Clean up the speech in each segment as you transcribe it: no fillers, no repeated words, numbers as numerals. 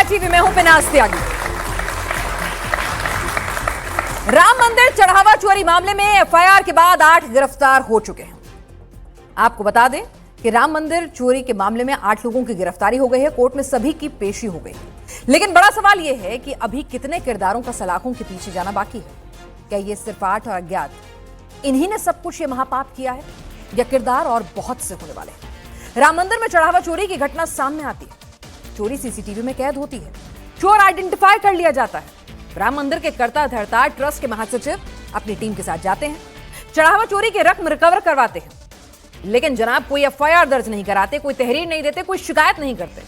TV में हूं पिनाज त्यागी। राम मंदिर चढ़ावा चोरी मामले में एफआईआर के बाद 8 गिरफ्तार हो चुके हैं। आपको बता दें कि राम मंदिर चोरी के मामले में 8 लोगों की गिरफ्तारी हो गई है। कोर्ट में सभी की पेशी हो गई। लेकिन बड़ा सवाल यह है कि अभी कितने किरदारों का सलाखों के पीछे जाना बाकी है। क्या ये सिर्फ 8 और अज्ञात इन्हीं ने सब कुछ ये महापाप किया है, या किरदार और बहुत से होने वाले हैं। राम मंदिर में चढ़ावा चोरी की घटना सामने आती है। चोरी सीसीटीवी में कैद होती है। चोर आइडेंटिफाई कर लिया जाता है। राम मंदिर के करता धरता ट्रस्ट के महासचिव अपनी टीम के साथ जाते हैं, चढ़ावा चोरी की रकम रिकवर करवाते हैं। लेकिन जनाब कोई एफआईआर दर्ज नहीं कराते, कोई तहरीर नहीं देते, कोई शिकायत नहीं करते।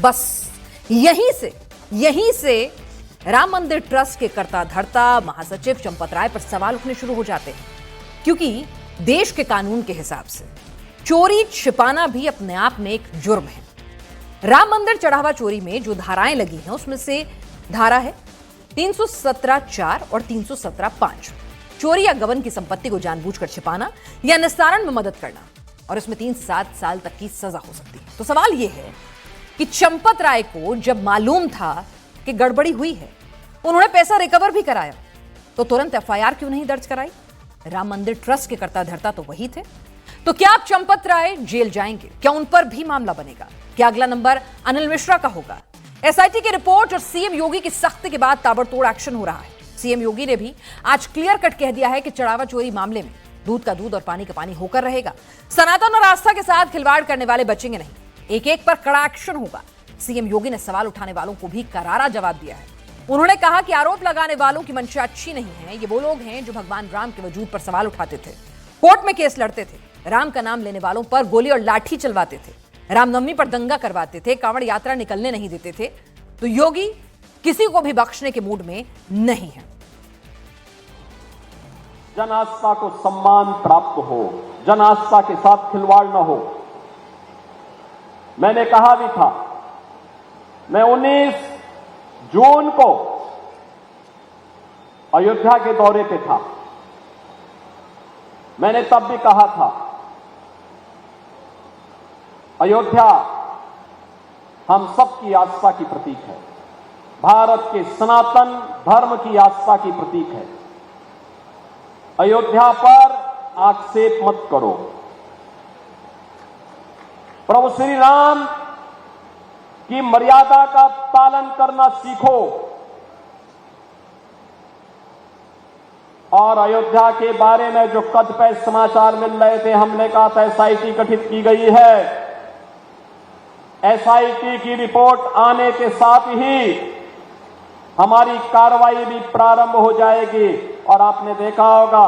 बस यहीं से राम मंदिर ट्रस्ट के करता धरता महासचिव चंपत राय पर सवाल उठने शुरू हो जाते हैं, क्योंकि देश के कानून के हिसाब से चोरी छिपाना भी अपने आप में एक जुर्म है। राम मंदिर चढ़ावा चोरी में जो धाराएं लगी हैं उसमें से धारा है 317(4) और 317(5), चोरी या गबन की संपत्ति को जानबूझकर छिपाना या निस्तारण में मदद करना, और इसमें 3 से 7 साल तक की सजा हो सकती है। तो सवाल यह है कि चंपत राय को जब मालूम था कि गड़बड़ी हुई है, उन्होंने पैसा रिकवर भी कराया, तो तुरंत एफआईआर क्यों नहीं दर्ज कराई? राम मंदिर ट्रस्ट के करता धरता तो वही थे। तो क्या अब चंपत राय जेल जाएंगे? क्या उन पर भी मामला बनेगा? क्या अगला नंबर अनिल मिश्रा का होगा? एसआईटी की रिपोर्ट और सीएम योगी की सख्ती के बाद ताबड़तोड़ एक्शन हो रहा है। सीएम योगी ने भी आज क्लियर कट कह दिया है कि चढ़ावा चोरी मामले में दूध का दूध और पानी का पानी होकर रहेगा। सनातन और आस्था के साथ खिलवाड़ करने वाले बचेंगे नहीं, एक एक पर कड़ा एक्शन होगा। सीएम योगी ने सवाल उठाने वालों को भी करारा जवाब दिया है। उन्होंने कहा कि आरोप लगाने वालों की मंशा अच्छी नहीं है। ये वो लोग हैं जो भगवान राम के वजूद पर सवाल उठाते थे, कोर्ट में केस लड़ते थे, राम का नाम लेने वालों पर गोली और लाठी चलवाते थे, रामनवमी पर दंगा करवाते थे, कांवड़ यात्रा निकलने नहीं देते थे। तो योगी किसी को भी बख्शने के मूड में नहीं है। जन आस्था को सम्मान प्राप्त हो, जन आस्था के साथ खिलवाड़ न हो। मैंने कहा भी था, मैं 19 जून को अयोध्या के दौरे पे था। मैंने तब भी कहा था, अयोध्या हम सबकी आस्था की प्रतीक है, भारत के सनातन धर्म की आस्था की प्रतीक है। अयोध्या पर आक्षेप मत करो। प्रभु श्री राम की मर्यादा का पालन करना सीखो। और अयोध्या के बारे में जो कतिपय समाचार मिल रहे थे, हमने कहा था एसआईटी गठित की गई है। एसआईटी की रिपोर्ट आने के साथ ही हमारी कार्रवाई भी प्रारंभ हो जाएगी। और आपने देखा होगा,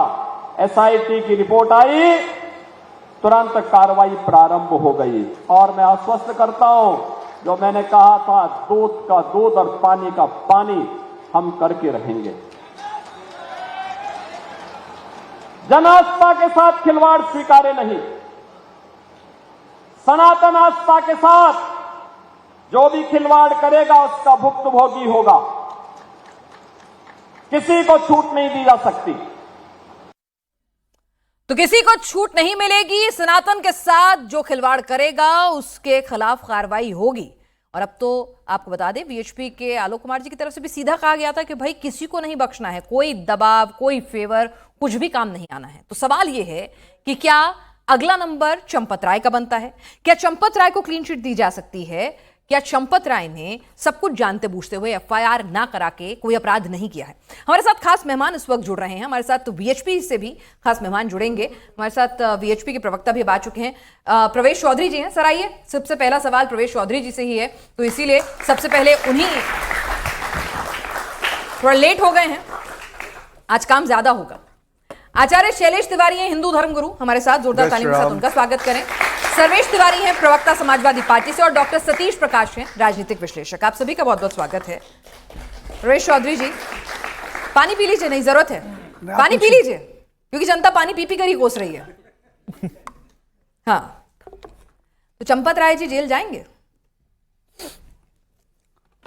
एसआईटी की रिपोर्ट आई, तुरंत कार्रवाई प्रारंभ हो गई। और मैं आश्वस्त करता हूं, जो मैंने कहा था, दूध का दूध और पानी का पानी हम करके रहेंगे। जन आस्था के साथ खिलवाड़ स्वीकार्य नहीं। सनातन आस्था के साथ जो भी खिलवाड़ करेगा उसका भुक्तभोगी होगा। किसी को छूट नहीं दी जा सकती। तो किसी को छूट नहीं मिलेगी। सनातन के साथ जो खिलवाड़ करेगा उसके खिलाफ कार्रवाई होगी। और अब तो आपको बता दें, वीएचपी के आलोक कुमार जी की तरफ से भी सीधा कहा गया था कि भाई किसी को नहीं बख्शना है, कोई दबाव, कोई फेवर, कुछ भी काम नहीं आना है। तो सवाल यह है कि क्या अगला नंबर चंपत राय का बनता है? क्या चंपत राय को क्लीन चिट दी जा सकती है? क्या चंपत राय ने सब कुछ जानते बूझते हुए एफआईआर ना करा के कोई अपराध नहीं किया है? हमारे साथ खास मेहमान इस वक्त जुड़ रहे हैं। हमारे साथ वीएचपी से भी खास मेहमान जुड़ेंगे। हमारे साथ वीएचपी के प्रवक्ता भी आ चुके हैं। प्रवेश चौधरी जी हैं। सर आइए, सबसे पहला सवाल प्रवेश चौधरी जी से ही है, तो इसीलिए सबसे पहले उन्हीं, थोड़ा लेट हो गए हैं, आज काम ज्यादा होगा। आचार्य शैलेश तिवारी हैं, हिंदू धर्मगुरु, हमारे साथ जोरदार तालियों के साथ उनका स्वागत करें। सर्वेश तिवारी हैं, प्रवक्ता समाजवादी पार्टी से, और डॉक्टर सतीश प्रकाश हैं, राजनीतिक विश्लेषक। आप सभी का बहुत बहुत स्वागत है। प्रवेश चौधरी जी, पानी पी लीजिए, नहीं जरूरत है, पानी पी लीजिए, क्योंकि जनता पानी पी पी कर ही कोस रही है। हाँ, तो चंपत राय जी जेल जाएंगे?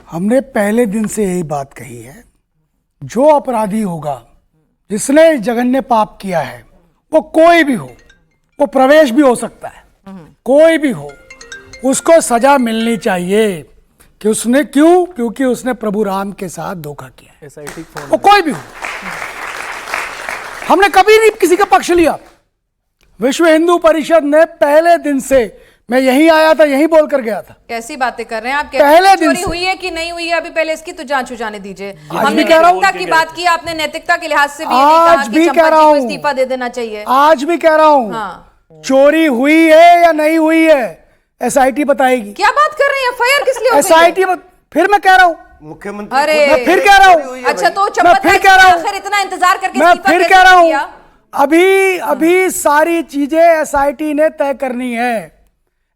हमने पहले दिन से यही बात कही है, जो अपराधी होगा, जिसने जघन्य पाप किया है, वो कोई भी हो, वो प्रवेश भी हो सकता है, कोई भी हो, उसको सजा मिलनी चाहिए। कि उसने क्यों, क्योंकि उसने प्रभु राम के साथ धोखा किया है। SIT वो कोई भी हो, हमने कभी नहीं किसी का पक्ष लिया। विश्व हिंदू परिषद ने पहले दिन से, मैं यहीं आया था, यहीं बोलकर गया था। कैसी बातें कर रहे हैं आप? पहले दिन चोरी से। हुई है कि नहीं हुई है, अभी पहले इसकी तो जांच हो जाने दीजिए। आज हमने भी कह रहा हूं। नैतिकता की बात की, आपने नैतिकता के लिहाज से भी ये नहीं आज कहा कि भी चंपा कह रहा जी को हूं। इस्तीफा दे देना चाहिए। आज भी कह रहा हूं, हाँ। चोरी हुई है या नहीं हुई है SIT बताएगी। क्या बात कर रहे हैं? FIR किस लिए हो गई है? SIT फिर मैं कह रहा हूं, मुख्यमंत्री अरे मैं फिर कह रहा हूं, अच्छा, तो मैं चंपा फिर जी कह रहा ने हूं, आखिर इतना इंतजार करके मैं इस्तीफा फिर कैसे कह रहा हूं, दिया? अभी सारी चीजें SIT ने तय करनी है।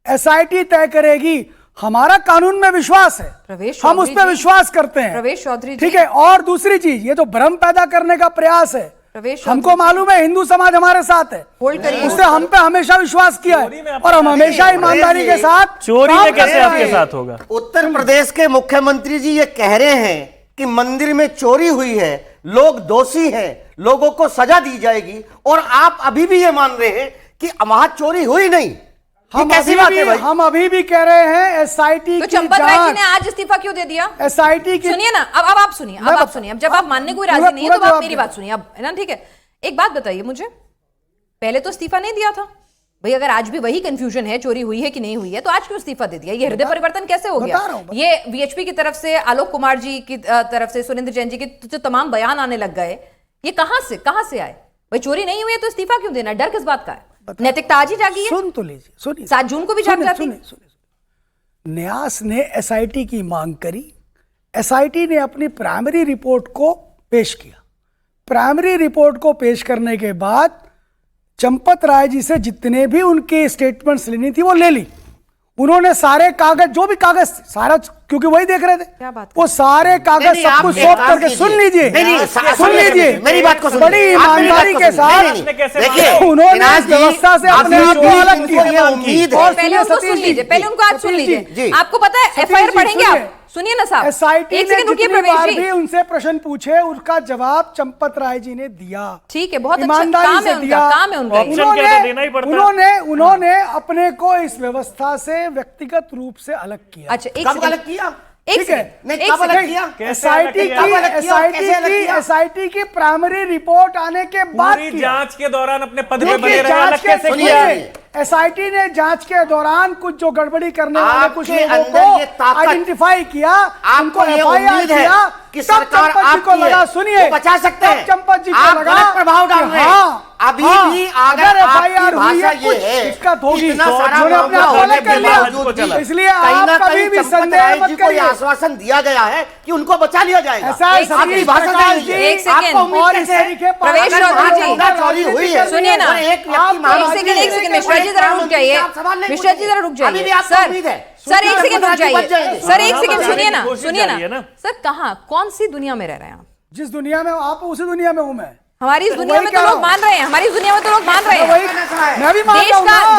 SIT तय करेगी। हमारा कानून में विश्वास है, प्रवेश हम चौधरी उस पर जी। विश्वास करते हैं। प्रवेश चौधरी जी। ठीक है। और दूसरी चीज, ये जो भ्रम पैदा करने का प्रयास है, प्रवेश हमको चौधरी जी। मालूम है हिंदू समाज हमारे साथ है, होल्ड करिए। उसने हम पे हमेशा विश्वास किया है और हम हमेशा ईमानदारी के साथ चोरी काम में कैसे करते आपके हैं। साथ होगा? उत्तर प्रदेश के मुख्यमंत्री जी ये कह रहे हैं कि मंदिर में चोरी हुई है, लोग दोषी हैं, लोगों को सजा दी जाएगी, और आप अभी भी ये मान रहे हैं कि वहां चोरी हुई नहीं। हम कैसी अभी बात भी है भाई? हम अभी भी कह रहे हैं SIT तो की चंपत राय जी जांच, ने आज इस्तीफा क्यों दे दिया? SIT की सुनिए ना, अब आप सुनिए, अब आप सुनिए। अब जब आप मानने को राजी नहीं है तो आप मेरी बात सुनिए अब, है ना? ठीक है, एक बात बताइए मुझे, पहले तो इस्तीफा नहीं दिया था भाई। अगर आज भी वही कंफ्यूजन है, चोरी हुई है कि नहीं हुई है, तो आज क्यों इस्तीफा दे दिया? ये हृदय परिवर्तन कैसे हो गया? ये VHP की तरफ से, आलोक कुमार जी की तरफ से, सुरेंद्र जैन जी के जो तमाम बयान आने लग गए, ये कहां से आए? भाई चोरी नहीं हुई है तो इस्तीफा क्यों देना? डर किस बात का है? नैतिकता आज ही जागी है। सुन तो लीजिए, सुनिए। 7 जून को भी जाग जाती। न्यास ने SIT की मांग करी, SIT ने अपनी प्राइमरी रिपोर्ट को पेश किया। प्राइमरी रिपोर्ट को पेश करने के बाद चंपत राय जी से जितने भी उनके स्टेटमेंट्स लेनी थी वो ले ली। उन्होंने सारे कागज, जो भी कागज, सारा, क्योंकि वही देख रहे थे, क्या बात वो सारे कागज नहीं, सब आप कुछ एक सौंप काम करके, कीजिए। सुन लीजिए, नहीं, सुन लीजिए, मेरी बात को सुनिए। बड़ी आप मेरी बात ईमानदारी को के सुनिए। साथ नहीं, नहीं, कैसे देखिए, उन्होंने विनाश इस जी, व्यवस्था से अपने आप को अलग किया। ये उम्मीद है। और पहले सुनिए उनको सतीश सुन जी, लीजिए, पहले उनको आज सुन सतीश लीजिए। जी। आपको पता है सतीश FIR जी, पढ़ेंगे सुनिए। आप? सुनिए ना साहब, SIT एक ने सेकंड रुकिए जितनी प्रवेश बार जी। भी उनसे प्रश्न पूछे, उसका जवाब चंपत राय जी ने दिया। ठीक है, बहुत अच्छा ईमानदारी काम से है उनका, दिया। काम है उनका। ऑप्शन क्या था? देना ही पड़ता है। उन्होंने अपने को इस व्यवस्था से व्यक्तिगत रूप से अलग किया। अच्छा, एक कब सेकंड, गलत किया? एक ठीक है। सेकंड, नहीं, एक कब अलग सेकंड। किया? कैसे अलग किया? कब अलग किया? कैसे अलग किया? SIT की प्राइमरी रिपोर्ट आने के बाद पूरी किया। जांच के दौरान अपने पद पे देखिए, बने रहे, जांच अलग के कैसे सुनिए। किया? SIT ने जांच के दौरान कुछ जो गड़बड़ी करने वाले कुछ आपके लोगों अंदर ये को ताकत- आइडेंटिफाई किया, उनको आपको ये FIR उम्मीद है किया, कि तब सरकार चंपत जी को आपकी है, लगा, सुनिए, वो बचा सकते तब हैं। चंपत जी को आप लगा गलत प्रभाव डाल कि रहे हैं। हाँ, अभी हाँ, भी अगर अगर FIR आपकी हुई भाषा है, ये कुछ है, दिक्कत होगी, इतना सारा उन्होंने अपने मामला आप को होने अलग कर के लिया। बावजूद भी इसलिए कहीं आप ना कभी कहीं भी चंपत संदेह राय मत जी को ये करिए। आश्वासन दिया गया है कि उनको बचा लिया जाएगा। ऐसा है, आपकी सतीश भाषा प्रकाश नहीं जी, है। एक सेकंड, आपको उम्मीद और कैसे इस है? तरीके प्रवेश अगर चौधरी वहाँ जी, चौदह चोरी हुई है, सुनिए ना, और एक व्यक्ति आप मान एक सेकंड, एक सेकंड, मिश्रा जी जरा रुक जाइए। मिश्रा जी जरा रुक अभी भी जाइए। आपको सर, उम्मीद है। सर एक सेकंड रुक बच जाइए। जाएंगे। सर एक हाँ, सेकंड बचाने सुनिए की ना, कोशिश सुनिए जारी है ना। ना। सर कहाँ, कौन सी दुनिया में रह रहे हैं आप? जिस दुनिया में आप, उसी दुनिया में हूं मैं। हमारी इस तो दुनिया वही में कह तो रहा लोग हूं। मान रहे हैं, हमारी इस दुनिया में तो लोग मान रहे हैं। मैं भी मान देश रहा हूं का, ना।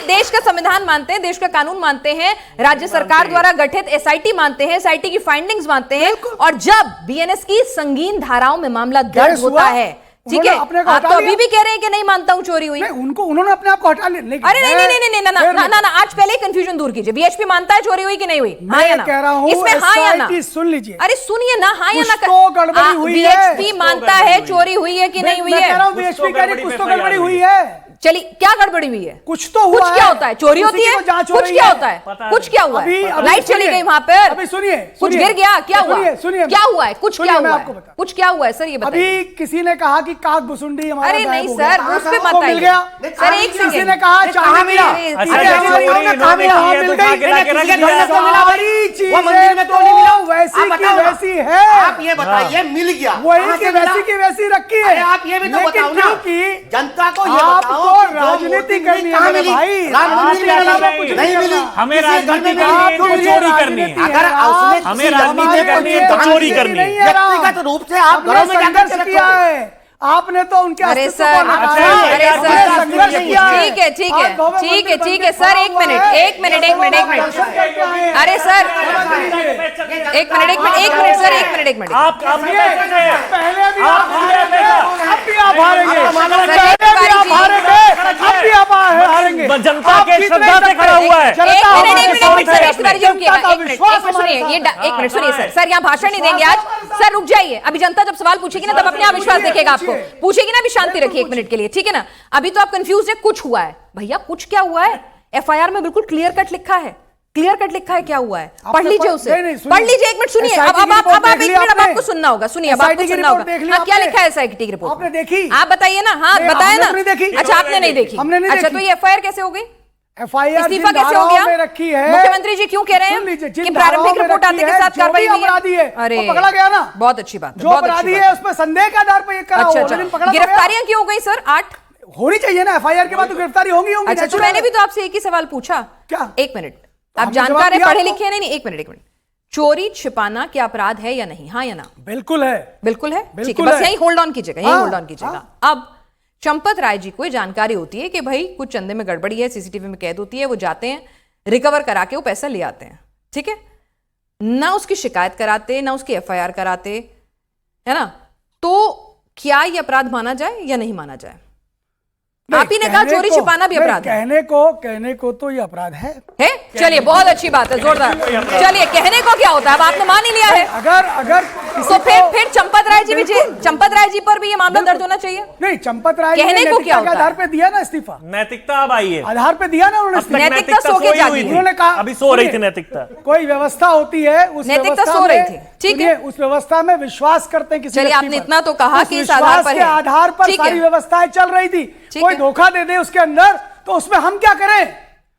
देश का संविधान मानते हैं, देश का कानून मानते हैं, राज्य सरकार द्वारा गठित SIT मानते हैं, SIT की फाइंडिंग्स मानते हैं, और जब BNS की संगीन धाराओं में मामला दर्ज केस होता हुआ, है, ठीक है, उन्होंने अपने को आप हटा तो अभी लिया। भी कह रहे हैं कि नहीं मानता हूं चोरी हुई। नहीं, उन्होंने अपने आप को हटा लिया। लेकिन अरे नहीं नहीं नहीं नहीं फिर ना ना ना, आज पहले ही कंफ्यूजन दूर कीजिए। VHP मानता है चोरी हुई कि नहीं हुई? हाँ या ना? कह रहा हूं, इसमें हाँ या ना? SIT सुन लीजिए। अरे सुनिए ना, हाँ या ना? कुछ तो गड़बड़ी हुई है। VHP मानता है चोरी हुई है कि नहीं हुई मैं कह रहा है? हूं VHP कह रही कुछ तो गड़बड़ी हुई है। चलिए, क्या गड़बड़ी हुई है? कुछ तो हुआ कुछ क्या होता है? चोरी उसी होती की है? तो जांच हो कुछ रही क्या है। होता है? पता कुछ क्या हुआ अभी है? लाइट चली सुनिए, गई वहां पर, अभी सुनिए, कुछ सुनिए। गिर गया, क्या हुआ? सुनिए, क्या हुआ है? कुछ क्या मैं हुआ आपको है? बता- कुछ क्या हुआ है सर, ये बताइए। अभी किसी ने कहा कि काक भुसुंडी हमारा अरे गायब नहीं हो गया। सर, उस पे मत वो मिल आइए। गया। सर एक किसी सेकंड, ने कहा कहाँ चांदी मिला? मिला। अच्छा, अरे जैसे हमारी चोरी कहाँ इन्होंने मिला? की है मिल तो गई। उठा के लाके रख किसी के दिया। घर से मिला? सारी वो मंदिर में चीजें तो नहीं मिला? तो वैसी आप की बताओ ना। वैसी है। आप ये बताइए, मिल गया वही कहाँ की से मिला? वैसी की वैसी रखी है। अरे आप ये भी तो लेकिन बताओ ना, क्योंकि जनता को ये आपको बताओ कि जो राजनीति मूर्ति करनी है कहाँ मेरे मिली? भाई। राम मंदिर में राजनीति मिली? कुछ नहीं मिली। हमें किसी घर राजनीति में करनी मिली? है तो क्यों चोरी मिली? करनी है। अगर उसने हमें किसी राजनीति हमारे करनी है लिए तो दान चोरी दी, करनी है। व्यक्तिगत रूप से आप आपने घरों में जाकर संघर्ष के किया रखो। है। आपने तो उनके अरे अस्तित्व सर, को नकारा अच्छा, है। अरे आपने सर, संघर्ष किया है। ठीक है, ठीक है, आज भव्य ठीक है, मंदिर ठीक है बनके सर, खड़ा एक हुआ मिनट, है। एक मिनट, एक मिनट, एक मिनट। दर्शन करके आए हैं। अरे सर, एक मिनट, एक मिनट सर, एक मिनट, एक मिनट। आप पहले भी आप आप हारेंगे, अब भी आप हारेंगे। सर, पहले भी आप हारेंगे, अब भी आप हारेंगे। जनता आप के कितने श्रद्धा से तक खड़ा हुआ है। जनता एक मिनट, हमारे एक मिनट, साथ मिश्रा है। जी, तिवारी जी रुकिएगा, एक मिनट सुनिए, ये एक मिनट सुनिए सर यहाँ भाषण नहीं देंगे आज। सर रुक जाइए, अभी जनता जब सवाल पूछेगी ना तब अपने आप विश्वास देखेगा आपको। पूछेगी ना, अभी शांति रखिए एक मिनट के लिए, ठीक है ना। अभी तो आप कंफ्यूज है, कुछ हुआ है भैया, कुछ क्या हुआ है? एफआईआर में बिल्कुल क्लियर कट लिखा है, क्लियर कट लिखा है क्या हुआ है, पढ़ लीजिए उसे, पढ़ लीजिए। एक मिनट सुनिए, अब आप एक मिनट, अब आपको सुनना होगा, सुनिए अब आपको सुनना होगा। हाँ, क्या लिखा है एसआईटी की रिपोर्ट? आपने देखी? आप बताइए ना। हाँ बताया ना। अच्छा आपने नहीं देखी? हमने नहीं अच्छा देखी। तो ये एफआईआर कैसे हो गई? एफआईआर इस्तीफा कैसे हो गया? में रखी है। मुख्यमंत्री जी क्यों कह रहे हैं कि प्रारंभिक रिपोर्ट आने के साथ कार्रवाई हुई है? अरे पकड़ा गया ना, बहुत अच्छी बात है, जो अपराधी है उसमें संदेह के आधार पर ये करा हुआ, लेकिन पकड़ा गया। गिरफ्तारियां क्यों हो गई सर? 8 होनी चाहिए ना, एफआईआर के बाद तो गिरफ्तारी होंगी। अच्छा तो मैंने भी तो आपसे एक ही सवाल पूछा। क्या? एक मिनट, आप जानकार है, पढ़े लिखे हैं? नहीं, एक मिनट। चोरी छिपाना क्या अपराध है या नहीं? हाँ या ना? बिल्कुल है, बिल्कुल है, ठीक है, बिल्कुल बस है। यही होल्ड ऑन कीजिएगा, यही हाँ, होल्ड ऑन कीजिएगा। हाँ। अब चंपत राय जी को ये जानकारी होती है कि भाई कुछ चंदे में गड़बड़ी है, सीसीटीवी में कैद होती है, वो जाते हैं रिकवर करा के वो पैसा ले आते हैं, ठीक है ना। उसकी शिकायत कराते ना उसकी एफआईआर कराते, है ना, तो क्या ये अपराध माना जाए या नहीं माना जाए? आप ही ने कहा चोरी छिपाना भी अपराध है। कहने को तो ये अपराध है। चलिए बहुत अच्छी बात है, जोरदार। चलिए कहने को क्या होता है, अब आपने मान ही लिया है। अगर तो फिर चंपत राय जी पर भी ये मामला दर्ज होना चाहिए। नहीं, चंपत राय जी कहने ने को क्या होता है? आधार पे दिया ना इस्तीफा, नैतिकता अब आई है, आधार पे दिया ना उन्होंने इस्तीफा। नैतिकता सो के जागी, उन्होंने कहा अभी सो रही थी नैतिकता। कोई व्यवस्था होती है, उस नैतिकता व्यवस्था सो रही में- थी, ठीक है। उस व्यवस्था में विश्वास करते हैं किसी चलिए, व्यक्ति आपने पर। इतना तो कहा उस कि इस आधार विश्वास पर के है। आधार पर ठीक है। सारी व्यवस्थाएं चल रही थी। ठीक कोई है। धोखा दे दे उसके अंदर तो उसमें हम क्या करें?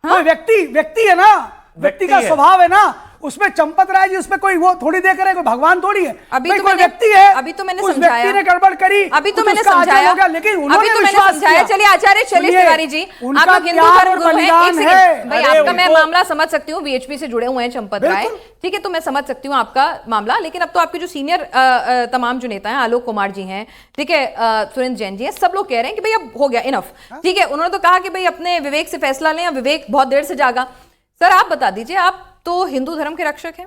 कोई व्यक्ति है ना, व्यक्ति का है। स्वभाव है ना, उसमें चंपत राय जी उसमें कोई वो थोड़ी देख रहे, कोई भगवान थोड़ी है। अभी भाई तो कोई मैंने- व्यक्ति है, अभी तो मैंने उस समझाया। व्यक्ति ने गड़बड़ करी, अभी तो कुछ मैंने उसका आचरण समझाया, हो गया, लेकिन अभी उन्होंने तो मैंने विश्वास समझाया। किया। चलिए आचार्य शैलेश सुनिए, तिवारी जी, उनका आप हिंदू त्याग धर्म और गुरु हैं। बलिदान एक है। सेकंड भाई, अरे आपका मैं उनको- मामला समझ सकती हूँ, बीएचपी से जुड़े हुए हैं चंपत राय, ठीक है, तो मैं समझ सकती हूँ आपका मामला। लेकिन अब तो आपके जो सीनियर तमाम जो नेता हैं, आलोक कुमार जी हैं, ठीक है, सुरेंद्र जैन जी हैं, सब लोग कह रहे हैं कि भाई अब हो गया, इनफ, ठीक है। उन्होंने तो कहा कि भाई अपने विवेक से फैसला लें, विवेक बहुत देर से जागा। सर आप बता दीजिए, आप तो हिंदू धर्म के रक्षक हैं,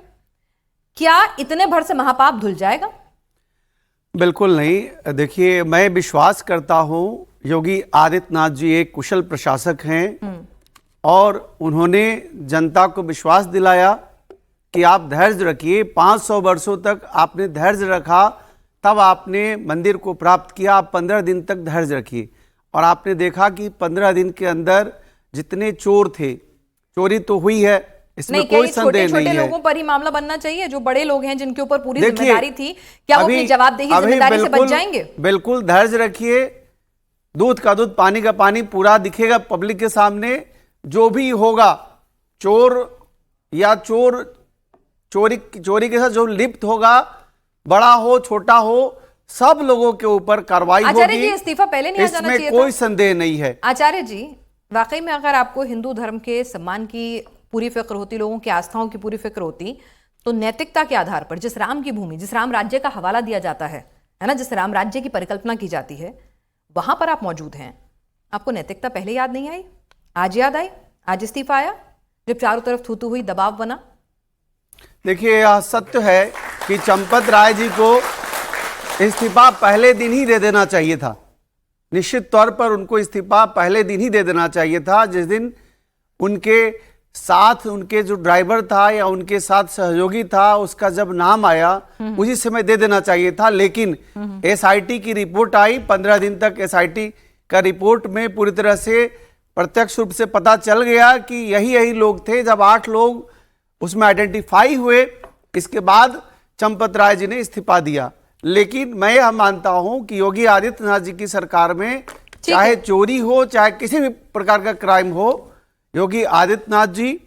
क्या इतने भर से महापाप धुल जाएगा? बिल्कुल नहीं। देखिए, मैं विश्वास करता हूं योगी आदित्यनाथ जी एक कुशल प्रशासक हैं और उन्होंने जनता को विश्वास दिलाया कि आप धैर्य रखिए। 500 वर्षों तक आपने धैर्य रखा, तब आपने मंदिर को प्राप्त किया। आप 15 दिन तक धैर्य रखिए और आपने देखा कि 15 दिन के अंदर जितने चोर थे, चोरी तो हुई है, इसमें कोई संदेह नहीं है। लोगों पर ही मामला बनना चाहिए, जो बड़े लोग हैं जिनके ऊपर पूरी देखिए, जिम्मेदारी थी, क्या वो अपनी जवाबदेही जिम्मेदारी से बच जाएंगे? बिल्कुल धैर्य रखिए, दूध का दूध पानी का पानी पूरा दिखेगा पब्लिक के सामने। जो भी होगा, चोर या चोरी के साथ जो लिप्त होगा, बड़ा हो छोटा हो, सब लोगों के ऊपर कार्रवाई होगी। आचार्य जी इस्तीफा पहले नहीं आ जाना चाहिए इसमें कोई था? संदेह नहीं है। आचार्य जी वाकई में अगर आपको हिंदू धर्म के सम्मान की पूरी फिक्र होती, लोगों की आस्थाओं की पूरी फिक्र होती, तो नैतिकता के आधार पर जिस राम की भूमि, जिस राम राज्य का हवाला दिया जाता है ना, जिस राम राज्य की परिकल्पना की जाती है, वहां पर आप मौजूद हैं, आपको नैतिकता पहले याद नहीं आई? आज याद आई? आज इस्तीफा आया जब चारों तरफ थूथू हुई, दबाव बना? देखिए, यह सत्य है कि चंपत राय जी को इस्तीफा पहले दिन ही दे देना चाहिए था। निश्चित तौर पर उनको इस्तीफा पहले दिन ही दे देना चाहिए था। जिस दिन उनके साथ उनके जो ड्राइवर था या उनके साथ सहयोगी था, उसका जब नाम आया उसी समय दे देना चाहिए था। लेकिन एसआईटी की रिपोर्ट आई, 15 दिन तक एसआईटी का रिपोर्ट में पूरी तरह से प्रत्यक्ष रूप से पता चल गया कि यही लोग थे। जब 8 लोग उसमें आइडेंटिफाई हुए, इसके बाद चंपत राय जी ने इस्तीफा दिया। लेकिन मैं यह मानता हूं कि योगी आदित्यनाथ जी की सरकार में चाहे चोरी हो, चाहे किसी भी प्रकार का क्राइम हो, Yogi Adityanath ji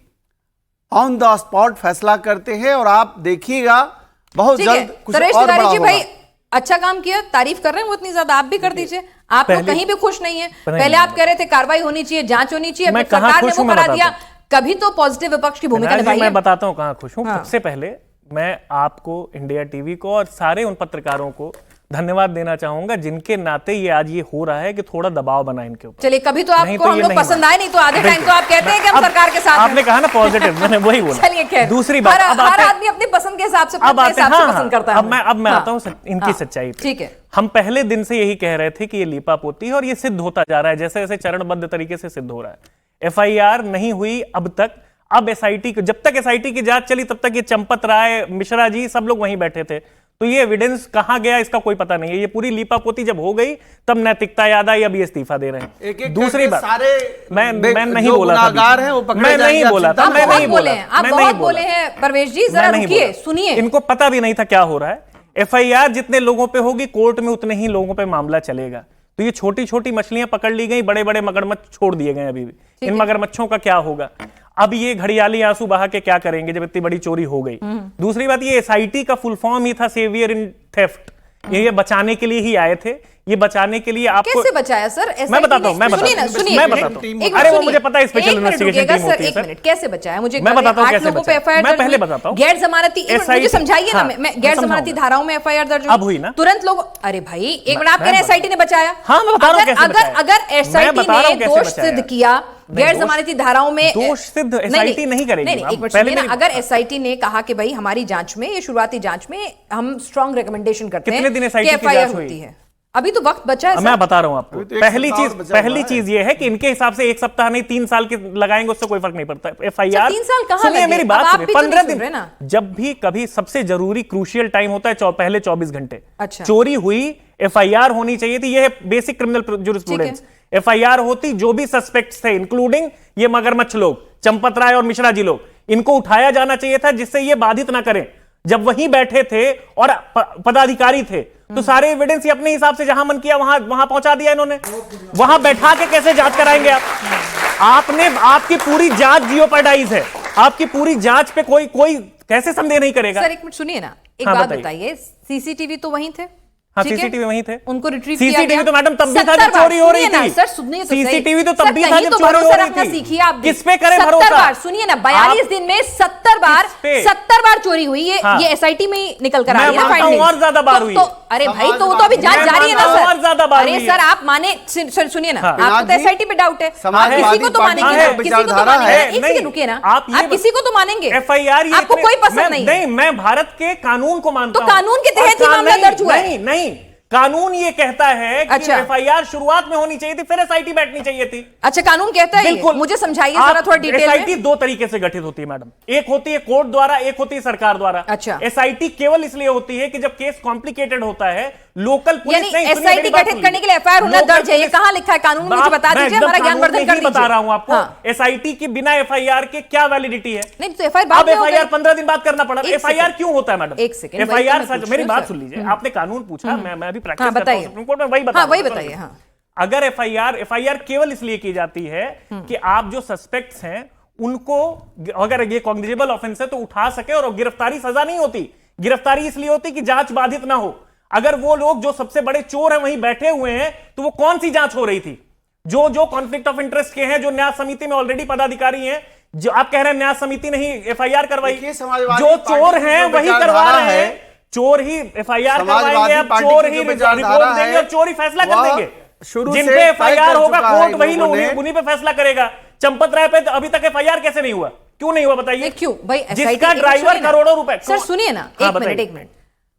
on the spot फैसला करते हैं और आप देखिएगा बहुत जल्द कुछ और बड़ा होगा। भाई अच्छा काम किया, तारीफ कर रहे हैं वो इतनी ज्यादा, आप भी कर दीजिए। आप लोग कहीं भी खुश नहीं है। पहले आप कह रहे थे कार्रवाई होनी चाहिए, जांच होनी चाहिए, मैं अब सरकार ने खुश वो हूं, मैं करा दिया। बताता कभी तो पॉजिटिव विपक्ष की भूमिका निभाई है। मैं बताता हूं कहां खुश हूं। हाँ। सबसे पहले मैं आपको, इंडिया टीवी को और सारे उन पत्रकारों को धन्यवाद देना चाहूंगा जिनके नाते ये आज ये हो रहा है कि थोड़ा दबाव बना इनके ऊपर। चलिए, कभी तो नहीं आपको तो हम ये लोग नहीं पसंद माना। आए, नहीं तो आधे टाइम तो आप कहते हैं कि हम अब सरकार के साथ हैं। आपने कहा ना पॉजिटिव, मैंने वही बोला। चलिए, खैर, दूसरी बात, हर आदमी अपनी पसंद के हिसाब से, अब अपने आते हिसाब से हाँ, पसंद करता है। अब मैं आता हूं इनकी सच्चाई पे। ठीक है। हम पहले दिन से यही कह रहे थे कि ये लीपापोती है और ये सिद्ध होता जा रहा है, जैसे जैसे चरणबद्ध तरीके से सिद्ध हो रहा है। एफआईआर नहीं हुई अब तक, अब एसआईटी को, जब तक एसआईटी की जांच चली तब तक ये चंपत राय, मिश्रा जी, सब लोग वहीं बैठे थे। तो ये एविडेंस कहां गया इसका कोई पता नहीं है। ये पूरी लीपापोती जब हो गई तब नैतिकता याद आई, अब ये इस्तीफा दे रहे हैं। एक-एक दूसरी बात, सारे मैं नहीं जो बोला था, गुनाहगार हैं वो पकड़े मैं नहीं जाएंगे, बोला आप था, चिंता मैं मत नहीं बोला, आप मैं बहुत नहीं बोले बोला। हैं परवेश जी, जरा मैं नहीं रुकिए, बोला। सुनिए। इनको पता भी नहीं था क्या हो रहा है। एफआईआर जितने लोगों पे होगी कोर्ट में उतने ही लोगों पे मामला चलेगा। तो ये छोटी छोटी मछलियां पकड़ ली गई, बड़े बड़े मगरमच्छ छोड़ दिए गए। अभी भी इन मगरमच्छों का क्या होगा? अब ये घड़ियाली आंसू बहा के क्या करेंगे जब इतनी बड़ी चोरी हो गई? दूसरी बात, ये एसआईटी का फुल फॉर्म ही था सेवियर इन थेफ्ट। ये बचाने के लिए ही आए थे, ये बचाने के लिए आपको कैसे बचाया सर? मैं बताता हूं, मैं बताता हूं। अरे वो मुझे पता है, स्पेशल इन्वेस्टिगेशन टीम होती है सर। कैसे बचाया मुझे? मैं बताता हूं 8 कैसे लोगों पे बचाया। एफआईआर मैं दर्ज पहले हुई। बताता हूं। गैर जमानती, मुझे समझाइए ना, हाँ, मैं गैर जमानती समझाऊंगा। धाराओं में एफआईआर दर्ज अब हुई ना? तुरंत लोग, अरे भाई एक मिनट, आप कह रहे हैं एसआईटी ने बचाया? हाँ, मैं बता रहा हूं कैसे बचाया। अगर एसआईटी ने दोष सिद्ध किया गैर दोष- जमानती धाराओं में, दोष सिद्ध एसआईटी नहीं करेगी। नहीं, एक मिनट पहले सुनिए ना, मेरी- अगर एसआईटी ने कहा कि भाई हमारी जांच में, ये शुरुआती जांच में हम स्ट्रांग रिकमेंडेशन करते हैं कितने दिन कि SIT की एफआईआर जांच हुई? होती है, अभी तो वक्त बचा है मैं सर। बता रहा हूं आपको। तो एक पहली सप्ताह चीज बचा पहली हुआ है। चीज ये है कि इनके हिसाब से एक सप्ताह नहीं 3 साल के लगाएंगे उससे कोई फर्क नहीं पड़ता। एफआईआर 3 साल कहाँ सुनिए लगे? मेरी अब बात आप सुनिए, भी तो नहीं 15 सुन दिन रहे ना। जब भी कभी सबसे जरूरी क्रूशियल टाइम होता है पहले 24 घंटे। अच्छा। चोरी हुई, एफआईआर होनी चाहिए थी। ये है बेसिक क्रिमिनल ज्यूरिस्प्रूडेंस। एफआईआर होती, जो भी सस्पेक्ट्स थे इंक्लूडिंग ये मगरमच्छ लोग, चंपत राय और मिश्रा जी लोग, इनको उठाया जाना चाहिए था जिससे ये बाधित ना करें। जब वहीं बैठे थे और पदाधिकारी थे तो सारे एविडेंस ये अपने हिसाब से जहां मन किया वहां पहुंचा दिया इन्होंने। वहां बैठा के कैसे जांच कराएंगे आप? आपकी पूरी जांच जियोपर्डाइज है। आपकी पूरी जांच पे कोई कैसे संदेह नहीं करेगा? सर एक मिनट सुनिए ना, एक हाँ, बात बताइए। बताइए, सीसीटीवी तो वहीं थे? हाँ, ठीक है? सीसीटीवी वहीं थे। उनको रिट्रीव किया सीसीटीवी गया। तो मैडम तब भी था 70 जब चोरी हो रही सुनिए ना, थी। सर सुनिए तो सही। सीसीटीवी तो सर, तब भी था कहीं जब तो चोरी हो भरोसा रही रखना थी। सीखिए आप भी। किस पे करें 70 भरोसा? बार सुनिए ना, 42 दिन में 70 बार किस पे? 70 बार चोरी हुई है। हाँ। ये एसआईटी में ही निकल कर मैं आ रही है ना मानता हूं findings। और ज्यादा बार हुई तो है। अरे भाई तो वो तो अभी जांच मैं जारी है ना मानता हूं सर। और ज्यादा बार अरे हुई है। सर आप माने, सुनिए ना, हाँ। आपको तो एसआईटी पे डाउट है, आप समाजवादी किसी को तो पार्टी मानेंगे की ना, किसी को तो विचारधारा मानेंगे। है। एक सेकंड नहीं, रुकिए ना, आप आप किसी को तो मानेंगे। एफआईआर आपको कोई पसंद नहीं है। मैं भारत के कानून को मानता तो हूं। कानून के तहत ही और मामला दर्ज हुआ है। नहीं नहीं, कानून ये कहता है कि अच्छा। एफआईआर शुरुआत में होनी चाहिए थी, फिर एसआईटी बैठनी चाहिए थी। अच्छा, कानून कहता है ये? बिल्कुल। मुझे समझाइए जरा थोड़ा डिटेल एसआईटी में। 2 तरीके से गठित होती है मैडम। एक होती है कोर्ट द्वारा, एक होती है सरकार द्वारा। अच्छा। एसआईटी केवल इसलिए होती है कि जब केस कॉम्प्लिकेटेड होता है, लोकल पुलिस यानी नहीं, सुनिए एसआईटी मेरी बात गठित सुनिए। करने के लिए एफआईआर होना लोकल दर्ज है, ये पुलिस- कहां लिखा है कानून में? मुझे बता मैं दीजिए, एकदम हमारा कानून ज्ञानवर्धन में कर ही दीजिए। बता रहा हूं आपको। हाँ। एसआईटी की बिना एफआईआर के क्या वैलिडिटी है? नहीं तो एफआईआर बाद अब में हो एफआईआर गई। 15 दिन बाद करना पड़ा। एक एफआईआर सेकंड। क्यों होता है मैडम? एक सेकंड, वही तो एफआईआर मैं पूछ मेरी रही हूँ, बात सर। सुन लीजिए। आपने कानून पूछा, मैं अभी प्रैक्टिस हाँ, करता हूं बताइए। सुप्रीम कोर्ट में, वही बता हाँ, रहा वही हूं। बताइए। हाँ, अगर एफआईआर केवल इसलिए की जाती है कि आप जो सस्पेक्ट्स हैं उनको, अगर ये कॉग्निजेबल ऑफेंस है तो उठा सके, और गिरफ्तारी सजा नहीं होती। गिरफ्तारी इसलिए होती कि जांच बाधित ना हो। अगर वो लोग जो सबसे बड़े चोर हैं वहीं बैठे हुए हैं तो वो कौन सी जांच हो रही थी? जो कॉन्फ्लिक्ट ऑफ इंटरेस्ट के हैं, जो न्याय समिति में ऑलरेडी पदाधिकारी हैं, जो आप कह रहे हैं न्याय समिति ने ही एफआईआर करवाई, देखिए, समाजवादी जो पार्टी चोर की हैं जो वही करवा विचारधारा रहे हैं। है, चोर ही एफआईआर समाजवादी करवाएंगे, अब पार्टी चोर की ही जो रिपोर्ट विचारधारा देंगे है, और चोर ही फैसला कर वह देंगे। शुरू जिन से पे तय एफआईआर कर होगा चुका है कोर्ट इन वही लोगों लोग ने। उन्हीं पे फैसला करेगा। चंपत राय पे अभी तक एफआईआर कैसे नहीं हुआ? क्यों नहीं हुआ बताइए? नहीं, क्यों भाई? जिसका ड्राइवर करोड़ों रुपए। सर सुनिए ना, हाँ, एक बताइए। मिनट, एक मिनट।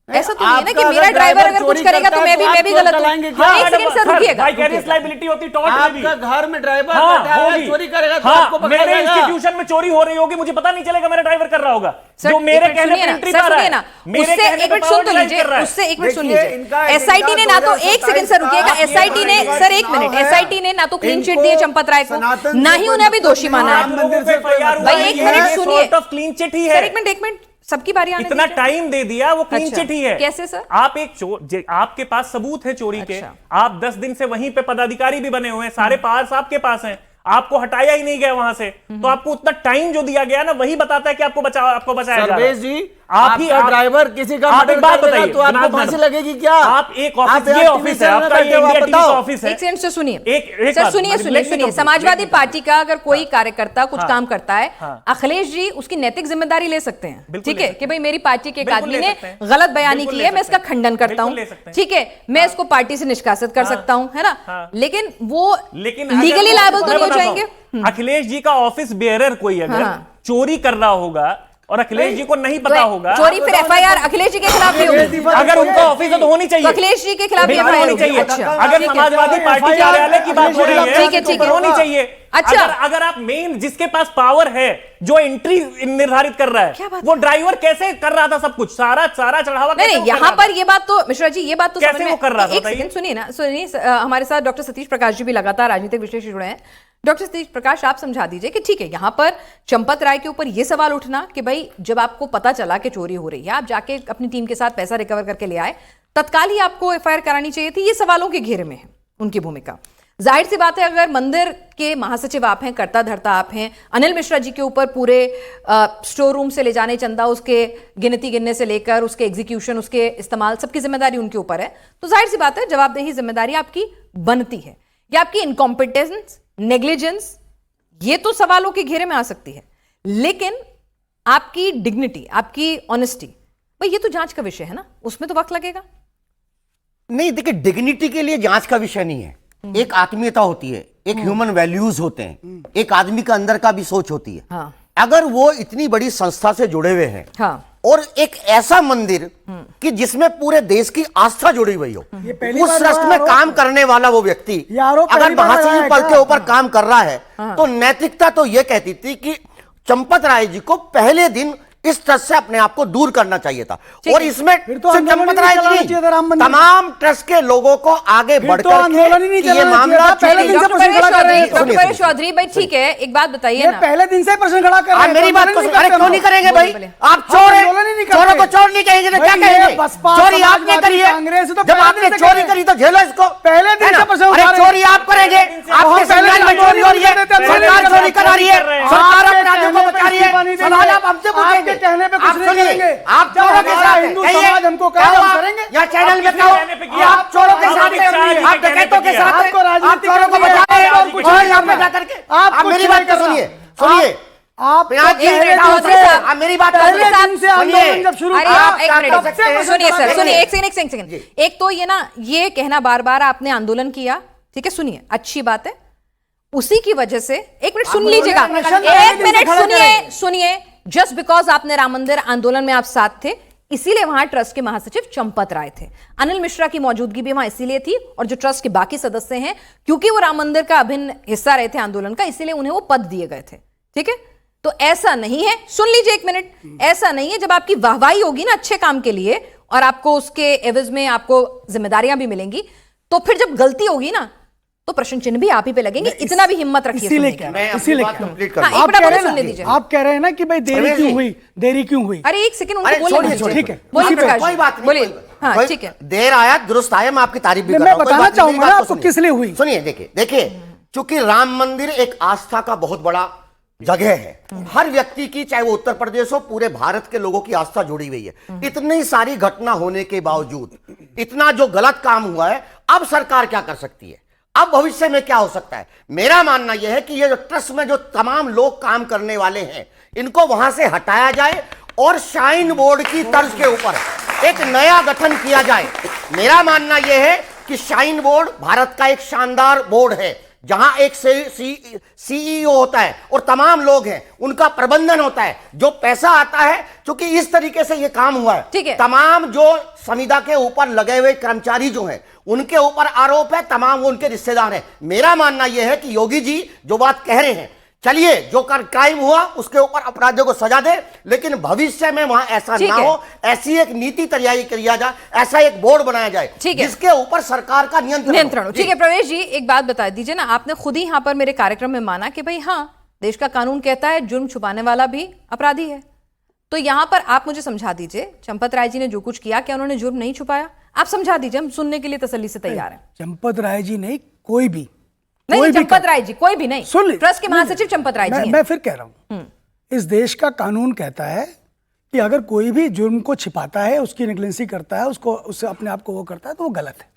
ऐसा तो नहीं है ना कि आपका मेरा अगर ड्राइवर ड्राइवर अगर कुछ चोरी करेगा करता तो है मैं भी तो आप गलत हूं। चलाएंगे क्या? हाँ, एक सेकंड सर, रुकिएगा। वाइकेरियस लायबिलिटी होती, टॉर्ट में भी। आपका घर में ड्राइवर हाँ, बैठा है, होगी। चोरी करेगा तो हाँ, आपको पकड़ा मेरे जाएगा। इंस्टीट्यूशन में चोरी हो रही होगी, मुझे पता नहीं चलेगा मेरा ड्राइवर कर रहा होगा। सर, जो एक मेरे मिनट कहने सुनिए पे ना, एंट्री सर पा रहा सुनिए है, ना, मेरे उससे कहने एक पे मिनट सुन तो पावर लीजिए, कर रहा है। उससे एक मिनट सुन देखिए, लीजिए। इनका एसआईटी ने ना तो, एक सेकंड सर रुकिएगा, आप ये एसआईटी ने, बताइए, सर एक मिनट, है। एसआईटी ने ना तो क्लीन चिट इनको दी है चंपत राय को, सनातन ना से ही कोई उन्हें अभी दोषी मतलब माना नहीं, है। राम मंदिर से कोई मतलब भाई एक नहीं मिनट है। सुनिए। सॉर्ट ऑफ क्लीन चिट ही है। सर एक मिनट, सबकी बारी आने इतना दीजिए। टाइम दे दिया, वो क्लीन अच्छा, चिट ही है। कैसे सर? आप एक चोर, आपके पास सबूत है चोरी के, अच्छा। आप 10 दिन से वहीं पे पदाधिकारी भी बने हुए हैं, सारे पास आपके पास हैं, आपको हटाया ही नहीं गया वहां से, तो आपको उतना टाइम जो दिया गया ना वही बताता है कि आपको बचाया जा रहा है। सर्वेश जी, आप ही आपका ड्राइवर किसी का आप मर्डर एक बात कर देगा बताइए, तो आपको जनाब फांसी मैडम, लगेगी क्या? आप एक ऑफिस, आप ये यहाँ ऑफिस टीवी है चैनल आपका, बैठे ये हो, आप इंडिया टीवी का बताओ। ऑफिस है। एक सेकंड से सुनिए। एक सर बात, सुनिए let सुनिए me सुनिए, complete, Samajwadi let me party का अगर कोई कार्यकर्ता कुछ हाँ, काम करता है, हाँ। अखिलेश जी उसकी नैतिक जिम्मेदारी ले सकते हैं, बिल्कुल ठीक ले है, सकते कि भाई मेरी पार्टी के एक बिल्कुल आदमी ले ने सकते हैं। गलत बयानी बिल्कुल की ले है, मैं सकते इसका खंडन करता बिल्कुल हूं, ले सकते हैं। ठीक है, मैं इसको पार्टी से निष्कासित कर सकता हूं, है ना, हाँ। लेकिन वो लेकिन लीगली अगर लायबल तो मैं नहीं हो बताता जाएंगे। हूं, अखिलेश जी का ऑफिस बेयरर कोई अगर हाँ। चोरी कर रहा होगा और अखिलेश जी को नहीं पता होगा, चोरी फिर एफआईआर अखिलेश जी के खिलाफ भी होगी। अगर उनका ऑफिस है तो होनी चाहिए, तो अखिलेश जी के खिलाफ भी बिल्कुल एफआईआर होनी होगी। चाहिए। अच्छा, अगर ठीक है। समाजवादी पार्टी कार्यालय की बात हो रही है, ठीक है, ठीक है। तो होनी चाहिए। अच्छा। अगर आप मेन जिसके पास पावर है, जो एंट्री निर्धारित कर रहा क्या है, बात वो ड्राइवर कैसे कर रहा था सब कुछ, सारा चढ़ावा नहीं, यहाँ पर ये बात तो मिश्रा जी, ये बात तो कैसे समझ में- वो कर रहा था, एक बताइए? सेकंड सुनिए ना, सुनिए। हमारे साथ डॉक्टर सतीश प्रकाश जी भी लगातार राजनीतिक विषय से जुड़े हैं। डॉक्टर सतीश प्रकाश, आप समझा दीजिए कि ठीक है, यहाँ पर चंपत राय के ऊपर ये सवाल उठना कि भाई जब आपको पता चला कि चोरी हो रही है, आप जाके अपनी टीम के साथ पैसा रिकवर करके ले आए, तत्काल ही आपको एफआईआर करानी चाहिए थी। ये सवालों के घेरे में है उनकी भूमिका। जाहिर सी बात है, अगर मंदिर के महासचिव आप हैं, कर्ता धर्ता आप हैं, अनिल मिश्रा जी के ऊपर पूरे स्टोर रूम से ले जाने चंदा, उसके गिनती गिनने से लेकर उसके एग्जीक्यूशन, उसके इस्तेमाल, सबकी जिम्मेदारी उनके ऊपर है, तो जाहिर सी बात है जवाबदेही जिम्मेदारी आपकी बनती है। या आपकी इनकॉम्पिटेंस, नेग्लिजेंस, ये तो सवालों के घेरे में आ सकती है, लेकिन आपकी डिग्निटी, आपकी ऑनेस्टी, भाई ये तो जांच का विषय है ना, उसमें तो वक्त लगेगा। नहीं, देखिए, डिग्निटी के लिए जांच का विषय नहीं है। एक आत्मीयता होती है, एक ह्यूमन वैल्यूज होते हैं, एक आदमी का अंदर का भी सोच होती है। हाँ। अगर वो इतनी बड़ी संस्था से जुड़े हुए हैं, हाँ। और एक ऐसा मंदिर कि जिसमें पूरे देश की आस्था जुड़ी हुई हो, पहली उस बार ट्रस्ट में आरोप काम करने वाला वो व्यक्ति ये आरोप अगर पहली बार महासचिव लगाया पद क्या? के ऊपर काम कर रहा है, तो नैतिकता तो ये कहती थी कि चंपत राय जी को पहले दिन इस ट्रस्ट से अपने आप को दूर करना चाहिए था। और इसमें फिर तो सिर्फ आंदोलन चंपत ही राय नहीं जी चलाना चाहिए था राम नहीं, मंदिर। तमाम ट्रस्ट के लोगों को आगे फिर बढ़ तो आंदोलन ही नहीं करके ये चलाना मामला चाहिए था, पहले दिन से डॉक्टर प्रश्न खड़ा कर रहे हैं। डॉक्टर सुनिए, परेश चौधरी भाई, ठीक है, एक बात बताइए ये ना, पहले दिन से प्रश्न खड़ा कर रहे आप हैं। मेरी बात को आंदोलन अरे करते क्यों हम नहीं लोग। करेंगे भाई? बोले। आप चोर हैं, आंदोलन ही नहीं चोरों को करते। चोर नहीं कहेंगे तो क्या भाई, ये कहेंगे? बसपा, चोरी आपने समाजवादी, करी है, कांग्रेस तो जब पहले आपने दिन से चोरी करे। करी तो झेलो इसको। पहले दिन है ना? से प्रश्न अरे उठा रहे हैं। चोरी आप करेंगे, आपके पहले संविधान में दिन चोरी हो रही है, देते हैं, सरकार पहले चोरी करा रही है, कर रहे हैं। सरकार आपके अपराधियों को कहने पे बचा रही है। इस्तीफा नहीं देंगे। सवाल आप हमसे आपके पूछेंगे, कहने पे कुछ आप नहीं सुनिए, करेंगे। आप जब चोरों के हमारा साथ हिंदू हैं, समाज हमको कहे, कहो हम आप, करेंगे। या चैनल में किसके कहो कहने पे कि किया? आप चोरों के साथ अमित शाह जी हैं, के आप डकैतों के कहने पे साथ किया। हैं, आपको राजनीति आप चोरों को करनी है, बचा रहे हैं, और कुछ और नहीं यहाँ पे करना। जाकर के आप आप कुछ मेरी नहीं बात तो करना। सुनिए, सुनिए, आप यहाँ तो की पहले नेताओं दिन से से- आप मेरी बात पहले सुनिए। दिन से आंदोलन जब शुरू अरे किया, आप एक आप मिनट, कर सकते हैं। सुनिए सर, सुनिए, जी। एक सेकंड। एक तो ये ना, ये कहना बार बार आपने आंदोलन किया, ठीक है, सुनिए, अच्छी बात है, उसी की वजह से, एक मिनट सुन लीजिएगा, एक मिनट सुनिए, जस्ट बिकॉज आपने राम मंदिर आंदोलन में आप साथ थे, इसीलिए वहां ट्रस्ट के महासचिव चंपत राय थे। अनिल मिश्रा की मौजूदगी भी वहां इसीलिए थी, और जो ट्रस्ट के बाकी सदस्य हैं, क्योंकि वो राम मंदिर का अभिन्न हिस्सा रहे थे आंदोलन का, इसीलिए उन्हें वो पद दिए गए थे। ठीक है, तो ऐसा नहीं है, सुन लीजिए एक मिनट, ऐसा नहीं है, जब आपकी वाहवाही होगी ना अच्छे काम के लिए, और आपको उसके एवज में आपको जिम्मेदारियां भी मिलेंगी, तो फिर जब गलती होगी ना, तो प्रश्न चिन्ह भी आप ही पे लगेंगे। इतना भी हिम्मत रखिए इसीलिए सुनने की। क्या मैं अपनी इसीलिए बात क्या? कंप्लीट हाँ, कर एक आप मिनट कह मुझे रहे सुनने हैं दीजिए। ना, आप कह रहे हैं ना कि भाई देरी प्रवीण क्यों जी। हुई, देरी क्यों हुई? अरे एक सेकंड, अरे उनको बोलने छोड़िए, दीजिए। ठीक है, बोलिए उसी पे- प्रकाश कोई जी, बात नहीं, बोलिए। कोई- हाँ, कोई- ठीक है। देर आया दुरुस्त आया, मैं आपकी तारीफ भी नहीं, कर मैं रहा हूं, कोई बताना बात नहीं, मेरी चाहूंगा बात ना तो आपको सुनिए। किस लिए हुई। सुनिए, देखिए, चूंकि राम मंदिर एक आस्था का बहुत बड़ा जगह है, हर व्यक्ति की, चाहे वो उत्तर प्रदेश हो, पूरे भारत के लोगों की आस्था जुड़ी हुई है। इतनी सारी घटना होने के बावजूद, इतना जो गलत काम हुआ है, अब सरकार क्या कर सकती है, अब भविष्य में क्या हो सकता है? मेरा मानना यह है कि ये जो ट्रस्ट में जो तमाम लोग काम करने वाले हैं, इनको वहां से हटाया जाए और श्राइन बोर्ड की तर्ज के ऊपर एक नया गठन किया जाए। मेरा मानना यह है कि श्राइन बोर्ड भारत का एक शानदार बोर्ड है, जहां एक सीईओ होता है और तमाम लोग हैं, उनका प्रबंधन होता है, जो पैसा आता है, क्योंकि इस तरीके से ये काम हुआ है, ठीक है। तमाम जो संविदा के ऊपर लगे हुए कर्मचारी जो हैं, उनके ऊपर आरोप है, तमाम वो उनके रिश्तेदार हैं। मेरा मानना यह है कि योगी जी जो बात कह रहे हैं, चलिए, जो क्राइम हुआ उसके ऊपर अपराधियों को सजा दे, लेकिन भविष्य में वहां ऐसा ठीक ना है। हो, ऐसी एक नीति तैयारी किया जाए, ऐसा एक बोर्ड बनाया जाए ठीक है। जिसके ऊपर सरकार का नियंत्रण हो। ठीक है प्रवेश जी, एक बात बता दीजिए ना, आपने खुद ही यहां पर मेरे कार्यक्रम में माना कि भाई हाँ, देश का कानून कहता है जुर्म छुपाने वाला भी अपराधी है, तो यहां पर आप मुझे समझा दीजिए, चंपत राय जी ने जो कुछ किया, क्या उन्होंने जुर्म नहीं छुपाया? आप समझा दीजिए, हम सुनने के लिए तसल्ली से तैयार हैं। चंपत राय जी नहीं, कोई भी नहीं, कोई भी चंपत राय जी, कोई भी नहीं, सुन लीजिए, ट्रस्ट के महासचिव चंपत राय जी हैं। मैं फिर कह रहा हूं, इस देश का कानून कहता है कि अगर कोई भी जुर्म को छिपाता है, उसकी नेग्लेंसी करता है, उसको उससे अपने आप को वो करता है, तो वो गलत है।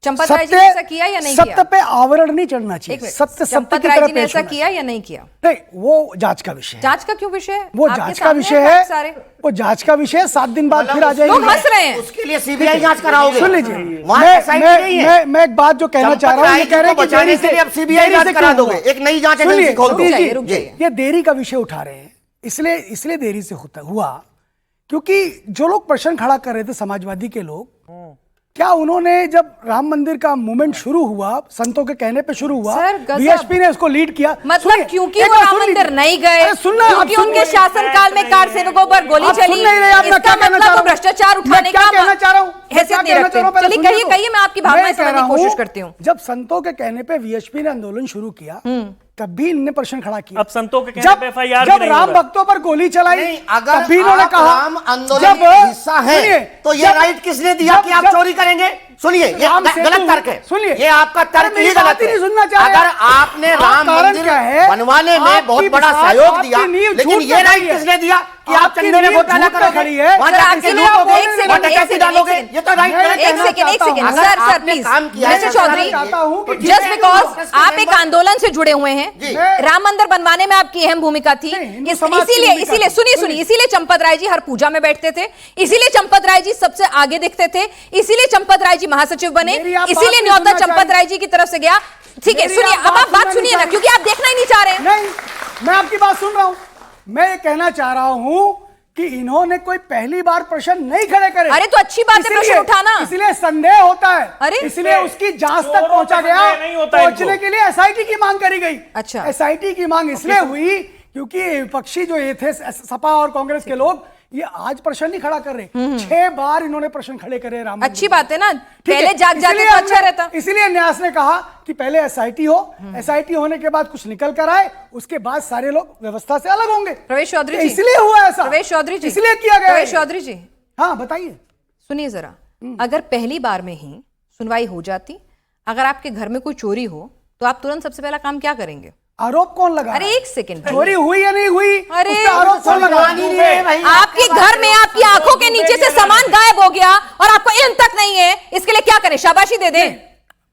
चंपत राय जी ने ऐसा किया या नहीं किया? सत्य पे आवरण नहीं चढ़ना एक चाहिए, मिनट, सत्य चंपत की राय तरह जी ने पेश ऐसा होना किया या नहीं किया? नहीं, वो जांच का विषय है। जांच का क्यों विषय है? वो आपके जांच का सामने विषय फैक्ट सारे। है, वो जांच का विषय है, 7 दिन बाद फिर आ लोग जाएगी। हंस रहे हैं। उसके लिए सीबीआई जांच कराओगे? सुन लीजिए, वहां SIT नहीं है। मैं एक बात जो कहना चाह रहा हूं, ये कह रहे हैं कि बचाने देरी के लिए अब से CBI जांच क्यों करा हुआ? दोगे, एक नई जांच सुनिए, एजेंसी खोल दो। रुक जाइए, रुक जी। जाइए। ये देरी का विषय उठा रहे हैं, इसलिए देरी से हुआ क्योंकि जो लोग प्रश्न खड़ा कर रहे थे समाजवादी के लोग, क्या उन्होंने जब राम मंदिर का मूवमेंट शुरू हुआ, संतों के कहने पे शुरू हुआ, सर, गजब। बीएसपी ने उसको लीड किया, मतलब क्योंकि वो राम मंदिर नहीं गए, क्योंकि उनके शासनकाल में कार सेवकों पर गोली चली, इसका मतलब वो भ्रष्टाचार उठाने का हैसियत नहीं रखते। चलिए कहिए कहिए, मैं आपकी भावनाएं समझने की कोशिश करती हूँ। जब संतों के कहने पे वीएचपी ने आंदोलन शुरू किया तब भी इनने प्रश्न खड़ा किया। अब संतों के कहने पे FIR जब राम भक्तों पर गोली चलाई अगर तब भी इन्होंने कहा राम आंदोलन का हिस्सा है तो ये राइट किसने दिया कि आप चोरी करेंगे? सुनिए, ये गलत तर्क है। सुनिए, ये आपका तर्क ही गलत है। सुनना चाह रहे अगर आपने राम मंदिर बनवाने में बहुत बड़ा सहयोग दिया, लेकिन ये राइट किसने दिया कि आप चंदे में घोटाला करोगे, वहां जाके डालोगे? ये तो राइट सर आपने काम किया है चौधरी, जस्ट बिकॉज आप एक आंदोलन से जुड़े हुए हैं, राम मंदिर बनवाने में आपकी अहम भूमिका थी, इसीलिए सुनिए, इसीलिए चंपत राय जी हर पूजा में बैठते थे, इसीलिए चंपत राय जी सबसे आगे दिखते थे, इसीलिए चंपत राय जी महासचिव बने, इसीलिए न्योता चंपत राय जी की तरफ से गया। ठीक है, सुनिए, अब आप बात सुनिए ना, क्योंकि आप देखना ही नहीं चाह रहे। नहीं, मैं आपकी बात सुन रहा हूं। मैं ये कहना चाह रहा हूं कि इन्होंने कोई पहली बार प्रश्न नहीं खड़े करे। अरे तो अच्छी बात है प्रश्न उठाना, इसलिए संदेह होता है, अरे इसलिए उसकी जांच तक पहुंचा गया, पहुंचने के लिए एसआईटी की मांग करी गई। अच्छा, एसआईटी की मांग इसलिए हुई क्योंकि विपक्षी जो ये थे सपा और कांग्रेस के लोग, ये आज प्रश्न नहीं खड़ा कर रहे, 6 बार इन्होंने प्रश्न खड़े करे राम। अच्छी बात है ना, पहले जाग जाते तो अच्छा रहता। इसलिए न्यास ने कहा कि पहले एसआईटी हो, एसआईटी होने के बाद कुछ निकल कर आए, उसके बाद सारे लोग व्यवस्था से अलग होंगे। प्रवेश चौधरी जी, इसलिए हुआ ऐसा, प्रवेश चौधरी जी, इसलिए किया गया। प्रवेश चौधरी जी, हाँ बताइए। सुनिए जरा, अगर पहली बार में ही सुनवाई हो जाती, अगर आपके घर में कोई चोरी हो तो आप तुरंत सबसे पहला काम क्या करेंगे? आरोप कौन लगा? अरे एक सेकंड, चोरी हुई या नहीं हुई, अरे उस पे आरोप कौन लगा? आपके घर में आपकी आंखों के नीचे से सामान गायब हो गया और आपको इल्म तक नहीं है, इसके लिए क्या करें? शाबाशी दे दें?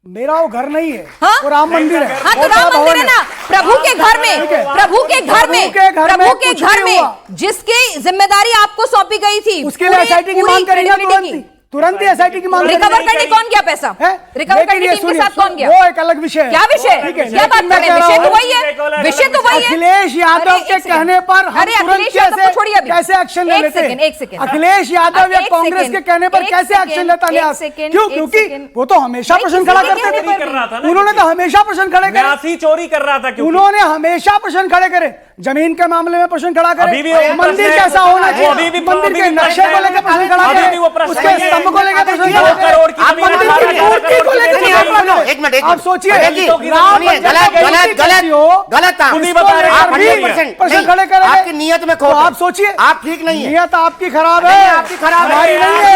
मेरा वो घर नहीं है, हाँ? वो राम मंदिर है। हाँ तो राम मंदिर है ना, प्रभु के घर में, प्रभु के घर में जिसकी जिम्मेदारी आपको सौंपी गई थी, उसके लिए एसआईटी की मांग करेंगे, तुरंत ही एसआईटी की मांग। रिकवर करने कौन गया पैसा? रिकवर करने टीम के साथ कौन गया? वो एक अलग विषय है। क्या विषय? क्या बात कर रहे हैं? विषय तो वही है, विषय तो वही है। अखिलेश यादव के कहने पर हम अखिलेश यादव को छोड़िए, कैसे एक्शन ले लेते? एक सेकंड, अखिलेश यादव या कांग्रेस के कहने पर कैसे एक्शन लेता न्यास? क्यों? क्योंकि वो तो हमेशा प्रश्न खड़ा करते थे, उन्होंने तो हमेशा प्रश्न खड़े करे, चोरी कर रहा था, उन्होंने हमेशा प्रश्न खड़े करे, जमीन के मामले में प्रश्न खड़ा करे, मंदिर कैसा होना चाहिए, मंदिर के नक्शे को लेकर प्रश्न खड़ा करे, उसके स्तंभ को लेकर प्रश्न खड़ा करे, आप सोचिए, आपकी नियत में खोट, आप सोचिए, आप ठीक नहीं है, नियत आपकी खराब है, आपकी खराब हमारी नहीं है,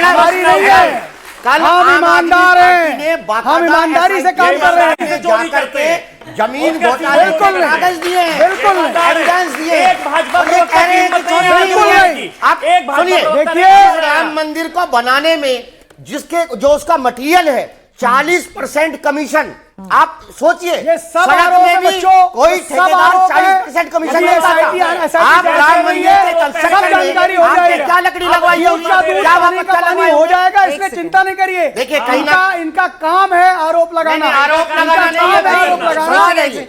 हमारी नहीं है। हम ईमानदार हैं, हम ईमानदारी से काम कर रहे हैं। जाकर के जमीन घोटाले के कागज दिए, बिल्कुल एविडेंस दिए, एक भाजपा ये कह रहे हैं कि चोरी बिल्कुल हुई है। नहीं। आप सुनिए, देखिए, राम मंदिर को बनाने में जो उसका मटेरियल है 40% कमीशन, आप सोचिए, ये सब सड़क आरोप में है भी बच्चों, कोई सब ठेकेदार आरोप है। 40% कमीशन अभी लेता SIT था। आप राम मंदिर के सब कंस्ट्रक्शन जानकारी में हो आपने जाएगा, क्या लकड़ी लगवाई है, उसका दूध क्या पानी का पानी लगवाई हो है? जाएगा, इसलिए चिंता नहीं करिए। देखिए, कहीं ना इनका काम है आरोप लगाना, आरोप लगाना नहीं है, आरोप लगाना।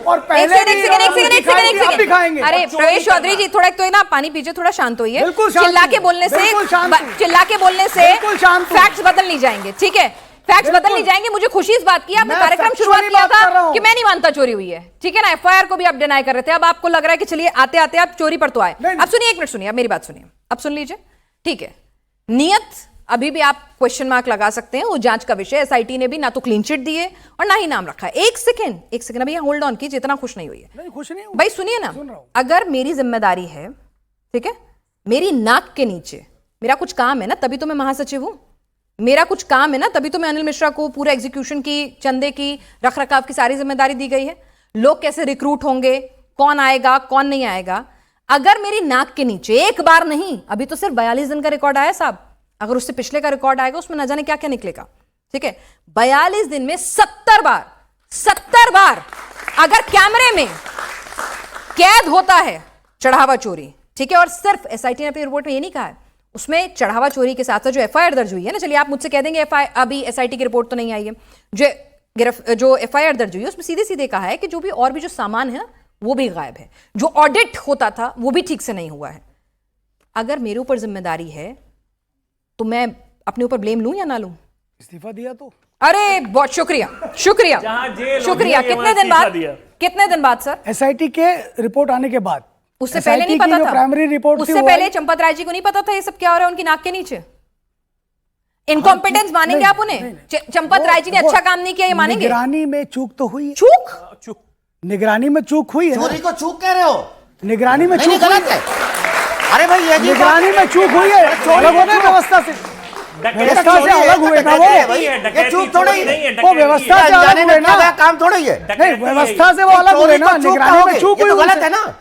और पहले एक दिखाएंगे। अरे प्रवेश चौधरी जी, थोड़ा तो ना पानी पीजिए, थोड़ा शांत होइए। बिल्कुल शांत चिल्ला के हूं, बोलने से बिल्कुल शांत हूं। चिल्ला के बोलने से बिल्कुल शांत हूं। फैक्ट्स बदल नहीं जाएंगे, ठीक है? फैक्ट्स बदल नहीं जाएंगे। मुझे खुशी इस बात की, आपने मैं कार्यक्रम शुरुआत factually किया बात कर रहा था हूं। कि मैं नहीं मानता चोरी हुई है, ठीक है ना? एफआईआर को भी आप डिनाई कर रहे थे, अब आपको लग रहा है कि चलिए आते आते आप चोरी पर तो आए। अब सुनिए, एक मिनट सुनिए, अब मेरी बात सुनिए, अब सुन लीजिए, ठीक है? नियत अभी भी आप क्वेश्चन मार्क लगा सकते हैं, वो जांच का विषय। एसआईटी ने भी ना तो क्लीन चिट दिए और ना ही नाम रखा है। एक सेकंड अभी होल्ड ऑन कीजिए, इतना खुश नहीं हुई है। खुश नहीं हूं भाई सुनिए ना, अगर मेरी जिम्मेदारी है, ठीक है, मेरी नाक के नीचे मेरा कुछ काम है ना, तभी तो मैं महासचिव हूं। मेरा कुछ काम है ना, तभी तो मैं अनिल मिश्रा को पूरा एग्जीक्यूशन की, चंदे की, रख रखाव की सारी जिम्मेदारी दी गई है। लोग कैसे रिक्रूट होंगे, कौन आएगा कौन नहीं आएगा, अगर मेरी नाक के नीचे एक बार नहीं, अभी तो सिर्फ 42 दिन का रिकॉर्ड आया साहब, अगर उससे पिछले का रिकॉर्ड आएगा उसमें न जाने क्या क्या निकलेगा, ठीक है? 42 दिन में 70 बार अगर कैमरे में कैद होता है चढ़ावा चोरी, ठीक है? और सिर्फ एसआईटी ने अपनी रिपोर्ट में ये नहीं कहा है, उसमें चढ़ावा चोरी के साथ साथ जो एफआईआर दर्ज हुई है ना, चलिए आप मुझसे कह देंगे अभी एसआईटी की रिपोर्ट तो नहीं आई है, जो एफआईआर दर्ज हुई है उसमें सीधे सीधे कहा है कि जो भी और भी जो सामान है ना, वो भी गायब है। जो ऑडिट होता था वो भी ठीक से नहीं हुआ है। अगर मेरे ऊपर जिम्मेदारी है तो मैं अपने ऊपर ब्लेम लूं या ना लूं? इस्तीफा दिया तो अरे बहुत शुक्रिया, शुक्रिया, जहां जेल शुक्रिया। होगी, कितने वहां दिन बाद? इस्तीफा दिया। कितने दिन बाद सर? एसआईटी के रिपोर्ट आने के बाद। उससे पहले नहीं SIT की पता जो था? प्राइमरी रिपोर्ट उससे पहले चंपत राय जी को नहीं पता था ये सब क्या हो रहा है उनकी नाक के नीचे? इनकॉम्पिटेंस मानेंगे आप उन्हें? चंपत राय जी ने अच्छा काम नहीं किया ये मानेंगे? निगरानी में चूक तो हुई है। चूक? निगरानी में चूक हुई है ना? चोरी को चूक कह रहे हो? निगरानी में नहीं, चूक नहीं, हुई गलत है। है। अरे भाई ये जी निगरानी में चूक हुई है। अलग होना है व्यवस्था से। व्यवस्था से अलग हुए ना वो। ये चूक थोड़ा ही है। वो व्यवस्था से अलग हुए ना। काम थोड़ा ही है। नहीं, व्यवस्था से वो अलग हुए ना। निगरानी में चूक ये हुई तो गलत उनसे। है ना।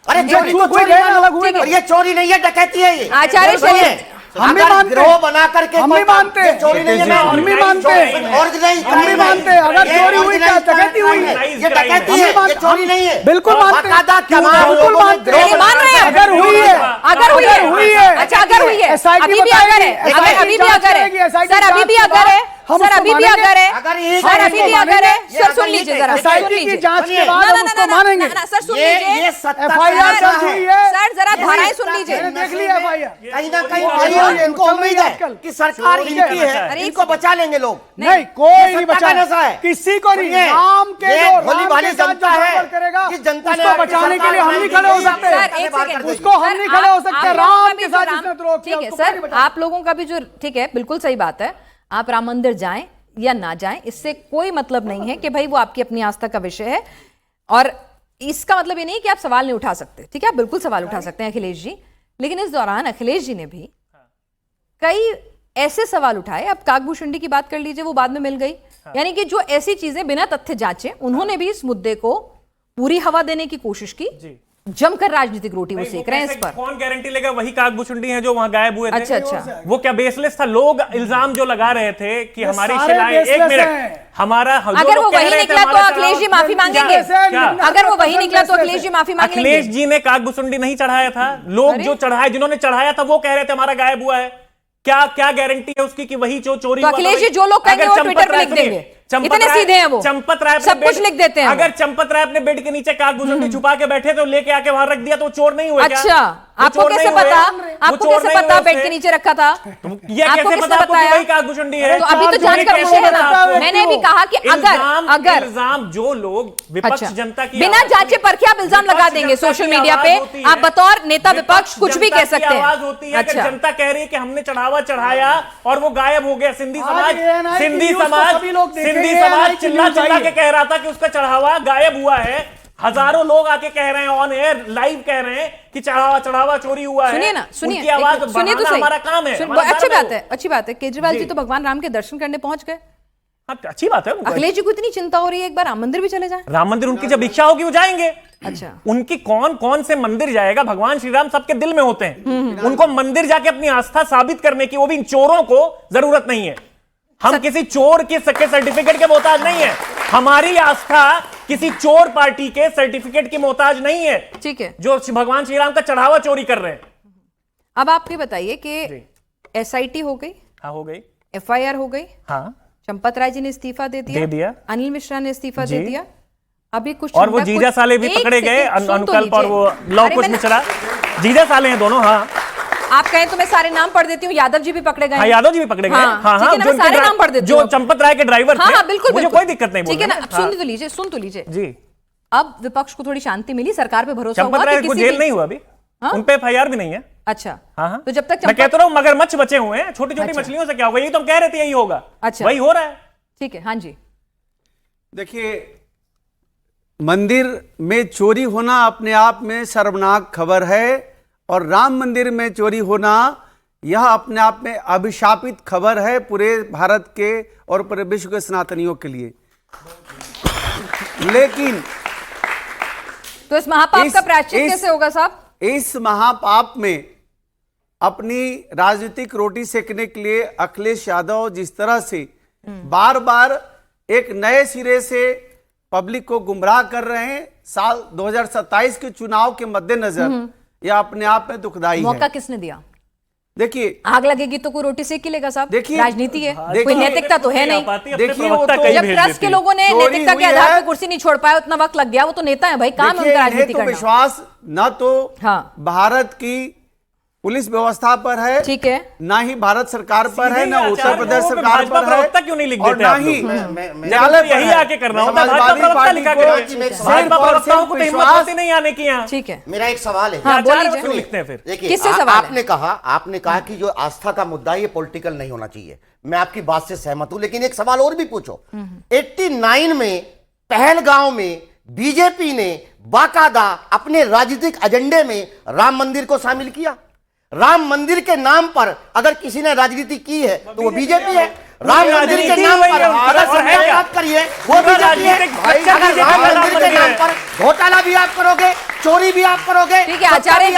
अरे ये चोरी तो चूक हुई चोरी है, मानो। अलग हुए ना। और ये चोरी नहीं है, डकैती है ये। आचार्य बिल्कुल शरीफ, है। हम भी अगर मानते गिरोह बना करके हम भी मानते ये चोरी नहीं है, मैं हम भी मानते ऑर्गेनाइज हम भी मानते अगर चोरी हुई क्या डकैती हुई है? ये डकैती है, ये चोरी नहीं है। बिल्कुल मानते बाकायदा क्यों? तमाम बिल्कुल लोगों ने मानते गिरोह नहीं, मान रहे हैं। अगर हुई है, अगर हुई है, है अच्छा अगर हुई है, SIT अभी भी अगर है, बताएगी, अगर SIT अभी भी जांच अगर करेगी, है, SIT सर अभी भी जांच के अगर है, बाद हम सर उसको अभी भी मानेंगे। अगर है, अगर एक सर अभी भी अगर है, ये सर सुन अगर लीजिए ये जरा, सुन SIT की लीजिए। जांच के सुनिए। बाद ना, हम ना, उसको ना, ना, मानेंगे। ना, सर सुन ये लीजिए। सत्ता FIR का दर्ज है। हुई है। सर जरा ये धाराएं सत्ता सुन लीजिए। मैंने देख लिया FIR। कहीं ना कहीं वो भाई आजकल इनको चल उम्मीद रही है आजकल। कि सरकार ठीक इनकी है। है, अरे इनको बचा लेंगे लोग। नहीं, कोई ये नहीं सत्ता बचा का नशा है। किसी को नहीं। सुनिए, राम के ये जो भोली राम भाली के साथ जनता जो है, गड़बड़ करेगा जिस जनता ने उसको आपकी बचाने के सरकार लिए हम नहीं बनाई खड़े हो थी, सकते। सर एक बाहर कर सेकंड, देगी। उसको हम नहीं खड़े हो सकते। राम के साथ जिसने द्रोह किया ठीक है उसको कोई नहीं सर, बचा आप लोगों का भी जो ठीक है बिल्कुल सही बात है। आप राम मंदिर जाएं या ना जाएं इससे कोई मतलब नहीं है कि भाई वो आपकी अपनी आस्था का विषय है, और इसका मतलब ये नहीं कि आप सवाल नहीं उठा सकते। ठीक है, आप बिल्कुल सवाल उठा सकते हैं अखिलेश जी, लेकिन इस दौरान अखिलेश जी ने भी कई ऐसे सवाल उठाए। अब काकभूषुंडी की बात कर लीजिए, वो बाद में मिल गई। यानी कि जो ऐसी चीजें बिना तथ्य जांचे, उन्होंने भी इस मुद्दे को पूरी हवा देने की कोशिश की। जमकर राजनीतिक रोटी वो सेक रहे हैं इस पर। कौन गारंटी लेगा वही काकभूषुंडी हैं जो वहां गायब हुए थे? अच्छा अच्छा, वो क्या बेसलेस था? लोग इल्जाम जो लगा रहे थे कि हमारी सारे शिलाएं, एक baseless मिनट, हैं। हमारा जो अगर लोग वो कह वही रहे थे निकला तो हमारा अखिलेश जी चढ़ावा- माफी मांगेंगे। क्या? अगर वो वही निकला तो अखिलेश जी माफी मांगेंगे। अखिलेश जी ने काकभूषुंडी नहीं चढ़ाया था। लोग अरे? जो चढ़ाए, जिन्होंने चढ़ाया था वो कह रहे थे हमारा गायब हुआ है। क्या क्या गारंटी है उसकी कि वही जो चोरी तो हुआ था अखिलेश जी वही- जो लोग कहेंगे अगर वो चंपत ट्विटर पे राय लिख सुनिए, देंगे। चंपत इतने राय- सीधे हैं वो। चंपत राय सब कुछ लिख देते हैं वो। अगर चंपत राय अपने बेड के नीचे काकभूषुंडी छुपा के बैठे तो लेके आके वहां रख दिया तो वो चोर नहीं हुए क्या? अच्छा, वो आपको चोर कैसे नहीं हुए? पता? वो आपको चोर कैसे नहीं पता हुए बेड उससे? के नीचे रखा था? ये आपको कैसे किसने पता आपको कि बताया? वही काकभूषुंडी है? तो अभी तो जान का कैसे विषय है पता ना। आपको? मैंने भी कहा कि अगर इल्जाम जो लोग विपक्ष अच्छा, जनता की बिना आवाज- जांचे परखे आप इल्जाम लगा विपक्ष देंगे जनता सोशल की मीडिया आवाज पे। होती आप है। बतौर नेता विपक्ष कुछ भी जनता कह की सकते हैं। आवाज होती है कि अच्छा, जनता कह रही है कि हमने चढ़ावा चढ़ाया और वो गायब हो गया। सिंधी आज समाज ANI की सिंधी न्यूज़ तो समाज सभी लोग देखेंगे, सिंधी ANI समाज की चिल्ला न्यूज़ चिल्ला आई के है। कह रहा था कि उसका चढ़ावा गायब हुआ है। हजारों लोग आके कह रहे हैं, ऑन एयर लाइव कह रहे हैं कि चढ़ावा चोरी हुआ है। सुनिए ना, सुनिए उनकी आवाज सुनिए तो बढ़ाना सही। हमारा काम है, हमारा अच्छी धर्म है बात वो। है, अच्छी बात है। केजरीवाल जी जी। तो भगवान राम के दर्शन करने पहुंच गए। हाँ, अच्छी बात है उनको। अखिलेश जी को इतनी चिंता हो रही है, एक बार राम मंदिर भी चले जाएं। राम मंदिर उनकी जब इच्छा होगी वो जाएंगे। अच्छा, उनकी कौन कौन से मंदिर जाएगा? भगवान श्री राम सबके दिल में होते हैं। उनको मंदिर जाके अपनी आस्था साबित करने की, वो भी इन चोरों को जरूरत नहीं है। हम किसी चोर के सर्टिफिकेट के मोहताज नहीं है। हमारी आस्था किसी चोर पार्टी के सर्टिफिकेट की मोहताज नहीं है ठीक है। जो भगवान श्री राम का चढ़ावा चोरी कर रहे हैं। अब आप ये बताइए कि SIT हो गई, हाँ, हो गई। FIR हो गई, हाँ, चंपत राय जी ने इस्तीफा दे दिया, अनिल मिश्रा ने इस्तीफा दे दिया। अभी कुछ और वो ठंडा जीजा कुछ- साले भी एक पकड़े गए, सेकंड, सुन तो अनुकल्प और लीजिए। वो लव अरे कुश मैंने- मिश्रा, जीजा साले हैं दोनों। हाँ आप कहें तो मैं सारे नाम पढ़ देती हूँ। यादव जी भी पकड़े गए। हाँ, यादव जी भी पकड़े गए। हाँ, हाँ, ठीक है ना, मैं उनके सारे नाम पढ़ देती हूँ जो अब। चंपत राय के ड्राइवर हाँ थे, हाँ बिल्कुल मुझे बिल्कुल। कोई दिक्कत नहीं। ठीक है ना, बोलने अब में। हाँ, सुन तो लीजिए। जी। अब विपक्ष को थोड़ी शांति मिली, सरकार पे भरोसा चंपत हुआ राय कि को किसी जेल भी- नहीं हुआ अभी। हाँ? उन पे FIR भी नहीं है। अच्छा, हाँ, हाँ। तो जब तक मैं कहता हूँ मगरमच्छ बचे हुए हैं, छोटी छोटी अच्छा। मछलियों से क्या होगा? यही तो हम कह रहे थे यही होगा। अच्छा। वही हो रहा है। ठीक है, हाँ जी। देखिए, मंदिर में चोरी होना अपने आप में शर्मनाक खबर है, और राम मंदिर में चोरी होना यह अपने आप में अभिशापित खबर है पूरे भारत के और पूरे विश्व के सनातनियों के लिए। लेकिन तो इस महापाप का प्रायश्चित इस- कैसे होगा साहब? इस महापाप में अपनी राजनीतिक रोटी सेकने के लिए अखिलेश यादव जिस तरह से बार बार एक नए सिरे से पब्लिक को गुमराह कर रहे हैं साल 2027 के चुनाव के मद्देनजर, यह अपने आप में दुखदाई मौका है। किसने दिया? देखिए आग लगेगी तो कोई रोटी सेक के लेगा साहब, देखिए, राजनीति है, देखिए, कोई नैतिकता तो है नहीं। देखिए, वो तो जब ट्रस्ट के लोगों ने चोरी नैतिकता के हुई आधार है। पर कुर्सी नहीं छोड़ पाया, उतना वक्त लग गया, वो तो नेता है भाई, काम है देखिए, उनका इन्हें राजनीति तो करना। विश्वास न तो हाँ। भारत की पुलिस व्यवस्था पर है, ठीक है, ना ही भारत सरकार पर है, सीधे ना उत्तर आचार्य प्रदेश लोगों पे सरकार भाजपा पर है, प्रवक्ता क्यों नहीं लिख और देते ना आप ही लोग? न्यायालय पर यही है। आके करना होता है, समाजवादी भाजपा पार्टी लिखा को के सिर्फ भाजपा और प्रवक्ताओं को सिर्फ तो हिम्मत विश्वास। होती नहीं आने की यहाँ। ठीक है। मेरा एक सवाल है। हाँ, बोलिए आचार्य जी। क्यों लिखते हैं फिर? देखिए, किससे सवाल है? आपने कहा कि जो आस्था का मुद्दा है ये पॉलिटिकल नहीं होना चाहिए, मैं आपकी बात से सहमत हूं, लेकिन एक सवाल और भी पूछो। 89 में पहलगांव में बीजेपी ने बाकायदा अपने राजनीतिक एजेंडे में राम मंदिर को शामिल किया। राम मंदिर के नाम पर अगर किसी ने राजनीति की है तो वो बीजेपी है। राम मंदिर के नाम पर अगर सत्याग्रह करिए वो बीजेपी है। अगर राम मंदिर के नाम पर घोटाला भी आप करोगे, चोरी भी आप करोगे, ठीक है आचार्य जी,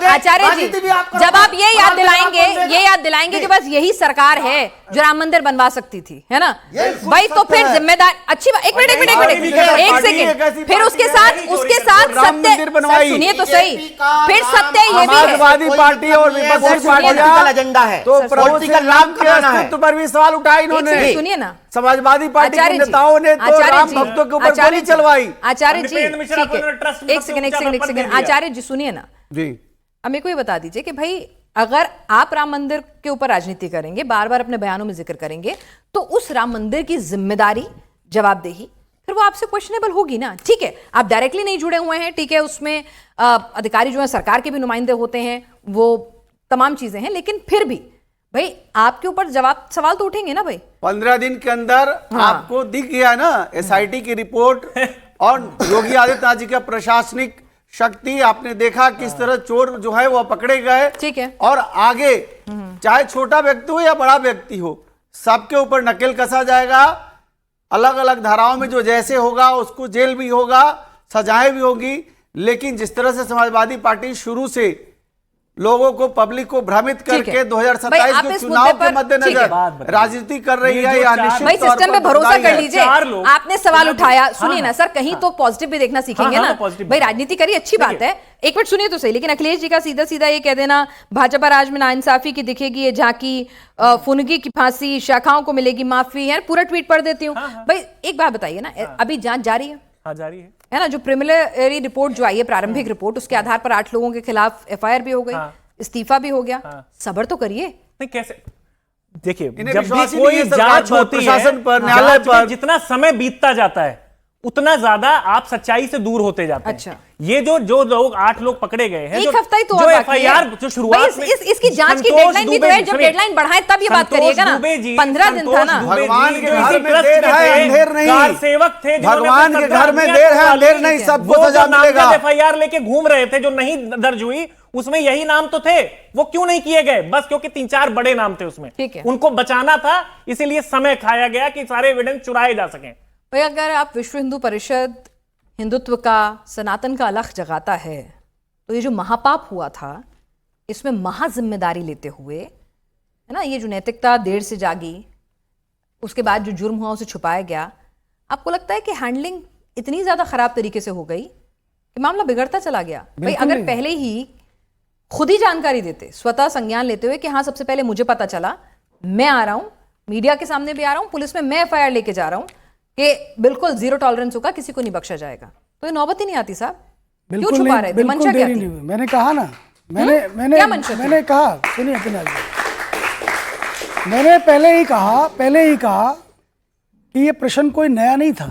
आचार्य जी, जब आप ये याद दिलाएंगे कि बस यही सरकार है जो राम मंदिर बनवा सकती थी, है ना भाई, तो फिर जिम्मेदार अच्छी बात, एक मिनट एक सेकंड, फिर उसके साथ सत्य सुनिए तो सही, फिर सत्य ये भी है, समाजवादी पार्टी और विपक्षी पार्टियां एजेंडा है तो प्रभु पॉलिटिकल श्री राम राम के अस्तित्व पर भी सवाल उठाया इन्होंने। सुनिए ना, समाजवादी पार्टी के आचार्य जी, नेताओं ने तो आचार्य राम जी, भक्तों के ऊपर आचार्य गोली जी, चलवाई। आचार्य जी, नृपेंद्र मिश्रा ठीक है, को ट्रस्ट में एक सेकंड दिया। आचार्य जी सुनिए ना, जी अब मेरे को ये बता दीजिए कि भाई अगर आप राम मंदिर के ऊपर राजनीति करेंगे, बार बार अपने बयानों में जिक्र करेंगे, तो उस राम मंदिर की जिम्मेदारी, जवाबदेही फिर वो आपसे क्वेश्चनेबल होगी ना। ठीक है, आप डायरेक्टली नहीं जुड़े हुए हैं, ठीक है, उसमें अधिकारी जो है सरकार के भी नुमाइंदे होते हैं, वो तमाम चीजें हैं, लेकिन फिर भी भाई आपके ऊपर सवाल तो उठेंगे ना भाई। 15 दिन के अंदर आपको दिख गया ना एसआईटी की रिपोर्ट और योगी आदित्यनाथ जी का प्रशासनिक शक्ति, आपने देखा किस तरह चोर जो है वो पकड़े गए। ठीक है, और आगे चाहे छोटा व्यक्ति हो या बड़ा व्यक्ति हो, सबके ऊपर नकेल कसा जाएगा। अलग अलग धाराओं में जो जैसे होगा उसको जेल भी होगा, सजाएं भी होगी। लेकिन जिस तरह से समाजवादी पार्टी शुरू से लोगों को, पब्लिक को भ्रमित करके 2027 के चुनाव के मद्देनजर राजनीति कर रही है, या निश्चित भाई तौर सिस्टम पर पे भरोसा बधाई कर है। लीजिए। आपने सवाल उठाया, सुनिए ना सर, कहीं तो पॉजिटिव भी देखना सीखेंगे ना भाई, राजनीति करिए, अच्छी बात है, एक मिनट सुनिए तो सही। लेकिन अखिलेश जी का सीधा सीधा ये कह देना भाजपा राज में नाइंसाफी की दिखेगी ये झांकी, फुनगी की फांसी, शाखाओं को मिलेगी माफी, है पूरा ट्वीट पढ़ देती हूँ। भाई एक बात बताइए ना, अभी जांच जारी है, जारी है ना, जो प्रिलिमिनरी रिपोर्ट जो आई है, प्रारंभिक रिपोर्ट, उसके आधार पर 8 लोगों के खिलाफ एफआईआर भी हो गई, इस्तीफा भी हो गया, सब्र तो करिए। नहीं कैसे, देखिए इन्हें जब भी विश्वास ही कोई नहीं है सरकार जांच पर, होती है, प्रशासन पर, न्यायालय जांच में पर, जितना समय बीतता जाता है उतना ज्यादा आप सच्चाई से दूर होते जाते हैं। अच्छा। ये जो लोग 8 लोग पकड़े गए हैं, एक हफ्ता ही तो जो और बाकी एफआईआर है। जो शुरुआत भाई इसकी जांच की डेडलाइन भी तो है, जब डेडलाइन बढ़ाए तब ये बात करिएगा ना, 15 दिन था ना। भगवान के घर में देर है अंधेर नहीं, कार सेवक थे, भगवान के घर में देर है अंधेर नहीं, सबको सजा मिलेगा। एफआईआर लेके घूम रहे थे जो नहीं दर्ज हुई, उसमें यही नाम तो थे, वो क्यों नहीं किए गए? बस क्योंकि 3-4 बड़े नाम थे उसमें, ठीक है, उनको बचाना था, इसीलिए समय खाया गया कि सारे एविडेंस चुराए जा सकें। भाई अगर आप विश्व हिंदू परिषद हिंदुत्व का, सनातन का अलख जगाता है, तो ये जो महापाप हुआ था इसमें महाजिम्मेदारी लेते हुए, है ना, ये जो नैतिकता देर से जागी, उसके बाद जो जुर्म हुआ उसे छुपाया गया, आपको लगता है कि हैंडलिंग इतनी ज्यादा खराब तरीके से हो गई कि मामला बिगड़ता चला गया? भाई अगर पहले ही खुद ही जानकारी देते, स्वतः संज्ञान लेते हुए कि हाँ सबसे पहले मुझे पता चला, मैं आ रहा हूं, मीडिया के सामने भी आ रहा हूं, पुलिस में मैं एफआईआर लेके जा रहा हूं कि बिल्कुल 0 टॉलरेंस होगा, किसी को नहीं बख्शा जाएगा, तो ये नौबत ही नहीं आती साहब। क्यों छुपा रहे थे? मंशा क्या थी? मैंने कहा ना, मैंने कहा, सुनिए मैंने पहले ही कहा कि ये प्रश्न कोई नया नहीं था।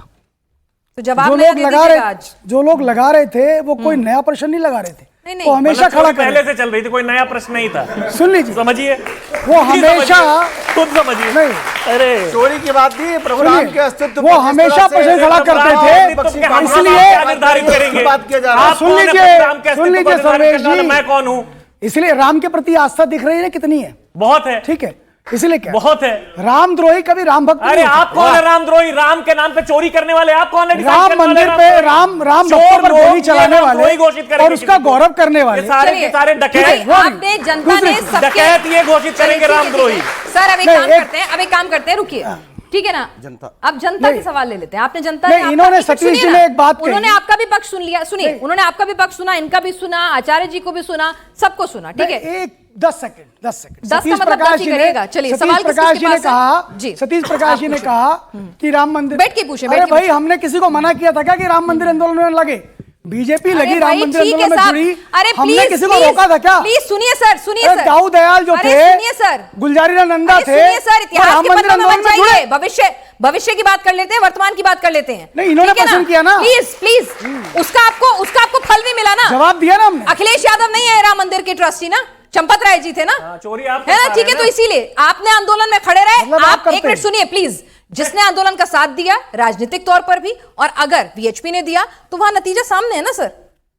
तो जवाब नया दे दीजिएगा आज। जो लोग लगा रहे थे वो कोई नया प्रश्न नहीं लगा रहे थे, नहीं, वो हमेशा खड़ा कर पहले से चल रही थी, कोई नया प्रश्न नहीं था। सुन लीजिए, समझिए, वो हमेशा खुद समझिए। नहीं, अरे चोरी की बात नहीं, प्रभु राम के अस्तित्व वो हमेशा प्रश्न खड़ा करते थे, इसलिए निर्धारित करेंगे बात किया जा रहा है। सुन लीजिए सर्वेश जी, मैं कौन हूं? इसलिए राम के प्रति आस्था दिख रही है कितनी है? बहुत है, ठीक है, इसलिए क्या बहुत है। रामद्रोही कभी राम भक्त अरे आप कौन है रामद्रोही? राम के नाम पे चोरी करने वाले आप कौन है? राम मंदिर पे राम भक्तों पर गोली चलाने वाले और उसका गौरव करने वाले सारे के सारे डकैत, आपने जनता ने सबके डकैत ये घोषित करेंगे रामद्रोही। सर अब एक काम करते हैं, रुकिए, ठीक है ना, अब जनता के सवाल ले लेते हैं। आपने जनता ने इन्होंने सतीश जी ने एक बात कही, उन्होंने आपका भी पक्ष सुन लिया, सुनिए, उन्होंने आपका भी पक्ष सुना, इनका भी सुना, आचार्य जी को भी सुना, सबको सुना, ठीक है। 10 सेकंड 10 सेकंड 10 का मतलब कब की करेगा? चलिए, सवाल सतीश प्रकाश जी ने किसके पास कहा है? जी। सतीश प्रकाश जी ने कहा कि राम मंदिर, बैठ के पूछे, बैठ अरे के भाई पूछे। हमने किसी को मना किया था क्या कि राम मंदिर आंदोलन में लगे? बीजेपी अरे लगी राम भाई, मंदिर ठीक है आंदोलन में साहब। जुड़ी, अरे हमने प्लीज, किसी को प्लीज, रोका था क्या? प्लीज सुनिए सर, सुनिए अरे सर। दाऊद दयाल जो अरे थे, सुनिए सर, गुलजारी नंदा अरे थे, सुनिए सर, वो इतिहास राम के मंदिर पन्नों में आंदोलन मत में जाइए। जुड़े। भविष्य की बात कर लेते हैं, वर्तमान की बात कर लेते हैं। नहीं, इन्होंने ठीक है पसंद किया ना। प्लीज प्लीज, उसका आपको फल भी मिला ना। जवाब दिया ना हमने। अखिलेश यादव नहीं है राम मंदिर के ट्रस्टी ना, चंपत राय जी थे ना। चोरी आप है ना, ठीक है, तो इसीलिए आपने आंदोलन में खड़े रहे। मतलब आप आप करते एक मिनट हैं। सुनिए प्लीज। जिसने आंदोलन का साथ दिया राजनीतिक तौर पर भी, और अगर वीएचपी ने दिया तो वहां नतीजा सामने है ना सर।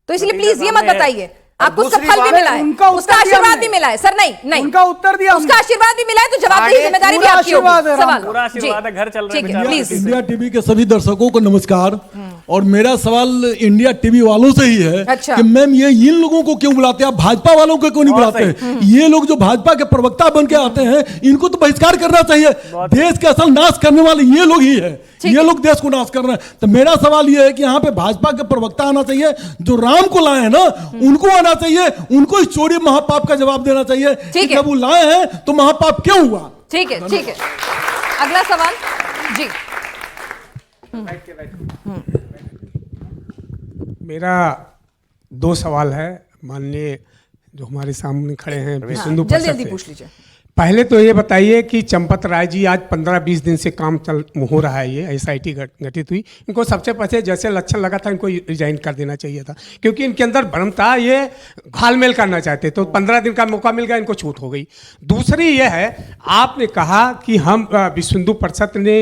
तो इसलिए प्लीज ये मत बताइए, आपको उसका दूसरी फल भी बात, मिला है, उनका उत्तर उसका दिया आशीर्वाद हमने। भी मिला है सर। नहीं, उनका उत्तर दिया हमने। उसका आशीर्वाद भी मिला है, तो जवाबदेही आगे जिम्मेदारी भी पूरा आपकी होगी। आशीर्वाद है राम सवाल का। पूरा आशीर्वाद है, घर चल रहा है ठीक है, बेचारा। प्लीज। इंडिया टीवी के सभी दर्शकों को नमस्कार। और मेरा सवाल इंडिया टीवी वालों से ही है अच्छा। कि मैम ये इन लोगों को क्यों बुलाते हैं, आप भाजपा वालों को क्यों नहीं बुलाते हैं? ये लोग जो भाजपा के प्रवक्ता बन के आते हैं, इनको तो बहिष्कार करना चाहिए। देश के असल नाश करने वाले ये लोग ही है, ये लोग देश को नाश कर रहे हैं। तो मेरा सवाल ये है कि यहाँ पे भाजपा के प्रवक्ता आना चाहिए, जो राम को लाए हैं ना, उनको आना चाहिए, उनको इस चोरी महापाप का जवाब देना चाहिए कि है। जब वो लाए हैं तो महापाप क्यों हुआ? ठीक है, ठीक है। अगला सवाल जी। मेरा 2 सवाल है माननीय जो हमारे सामने खड़े हैं विश्वेंदु जल्दी परिषद जल्दी से। पूछ लीजिए। पहले तो ये बताइए कि चंपत राय जी आज 15-20 दिन से काम हो रहा है, ये एसआईटी गठित हुई, इनको सबसे पहले जैसे लक्षण लगा था इनको रिजाइन कर देना चाहिए था, क्योंकि इनके अंदर भ्रम था, ये घालमेल करना चाहते, तो 15 दिन का मौका मिल गया, इनको छूट हो गई। दूसरी ये है, आपने कहा कि हम विश्वेंदु परिषद ने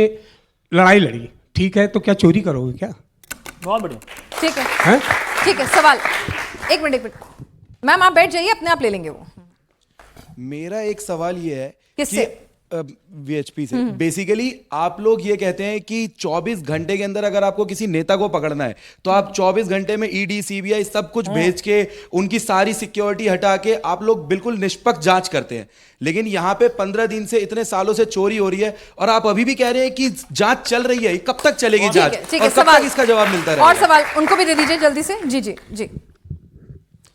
लड़ाई लड़ी, ठीक है, तो क्या चोरी करोगे क्या? बहुत बढ़िया। ठीक है, हैं? ठीक है। सवाल एक मिनट मैम, आप बैठ जाइए, अपने आप ले लेंगे वो। मेरा एक सवाल ये है किससे? वीएचपी से। बेसिकली आप लोग ये कहते हैं कि 24 घंटे के अंदर अगर आपको किसी नेता को पकड़ना है तो आप 24 घंटे में ईडी सीबीआई सब कुछ भेज के उनकी सारी सिक्योरिटी हटा के आप लोग बिल्कुल निष्पक्ष जांच करते हैं। लेकिन यहाँ पे 15 दिन से इतने सालों से चोरी हो रही है और आप अभी भी कह रहे हैं कि जांच चल रही है। कब तक चलेगी जांच? ठीक है, और कब तक इसका जवाब मिलता रहेगा? और सवाल उनको भी दे दीजिए जल्दी से। जी जी जी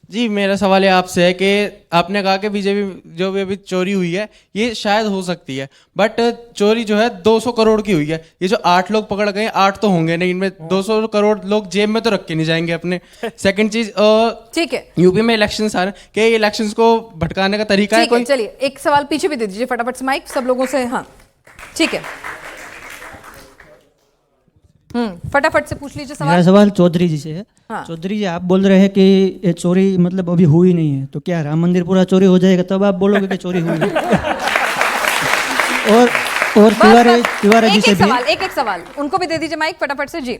जी, मेरा सवाल ये आपसे है कि आपने कहा कि बीजेपी जो भी अभी चोरी हुई है ये शायद हो सकती है, बट चोरी जो है 200 करोड़ की हुई है। ये जो 8 लोग पकड़ गए, 8 तो होंगे नहीं, इनमें 200 करोड़ लोग जेब में तो रख के नहीं जाएंगे अपने। सेकंड चीज, ठीक है, यूपी में इलेक्शंस आ रहे हैं, क्या ये इलेक्शंस को भटकाने का तरीका है ठीक है। कोई? चलिए एक सवाल पीछे भी दे दीजिए फटाफट से, माइक सब लोगों से। हाँ ठीक है, फटाफट से पूछ लीजिए मेरा सवाल। सवाल चौधरी जी से है। हाँ। चौधरी जी, आप बोल रहे हैं कि ये चोरी मतलब अभी हुई नहीं है, तो क्या राम मंदिर पूरा चोरी हो जाएगा तब आप बोलोगे कि चोरी हुई है? और तिवारी जी से भी एक सवाल उनको भी दे दीजिए माइक फटाफट से। जी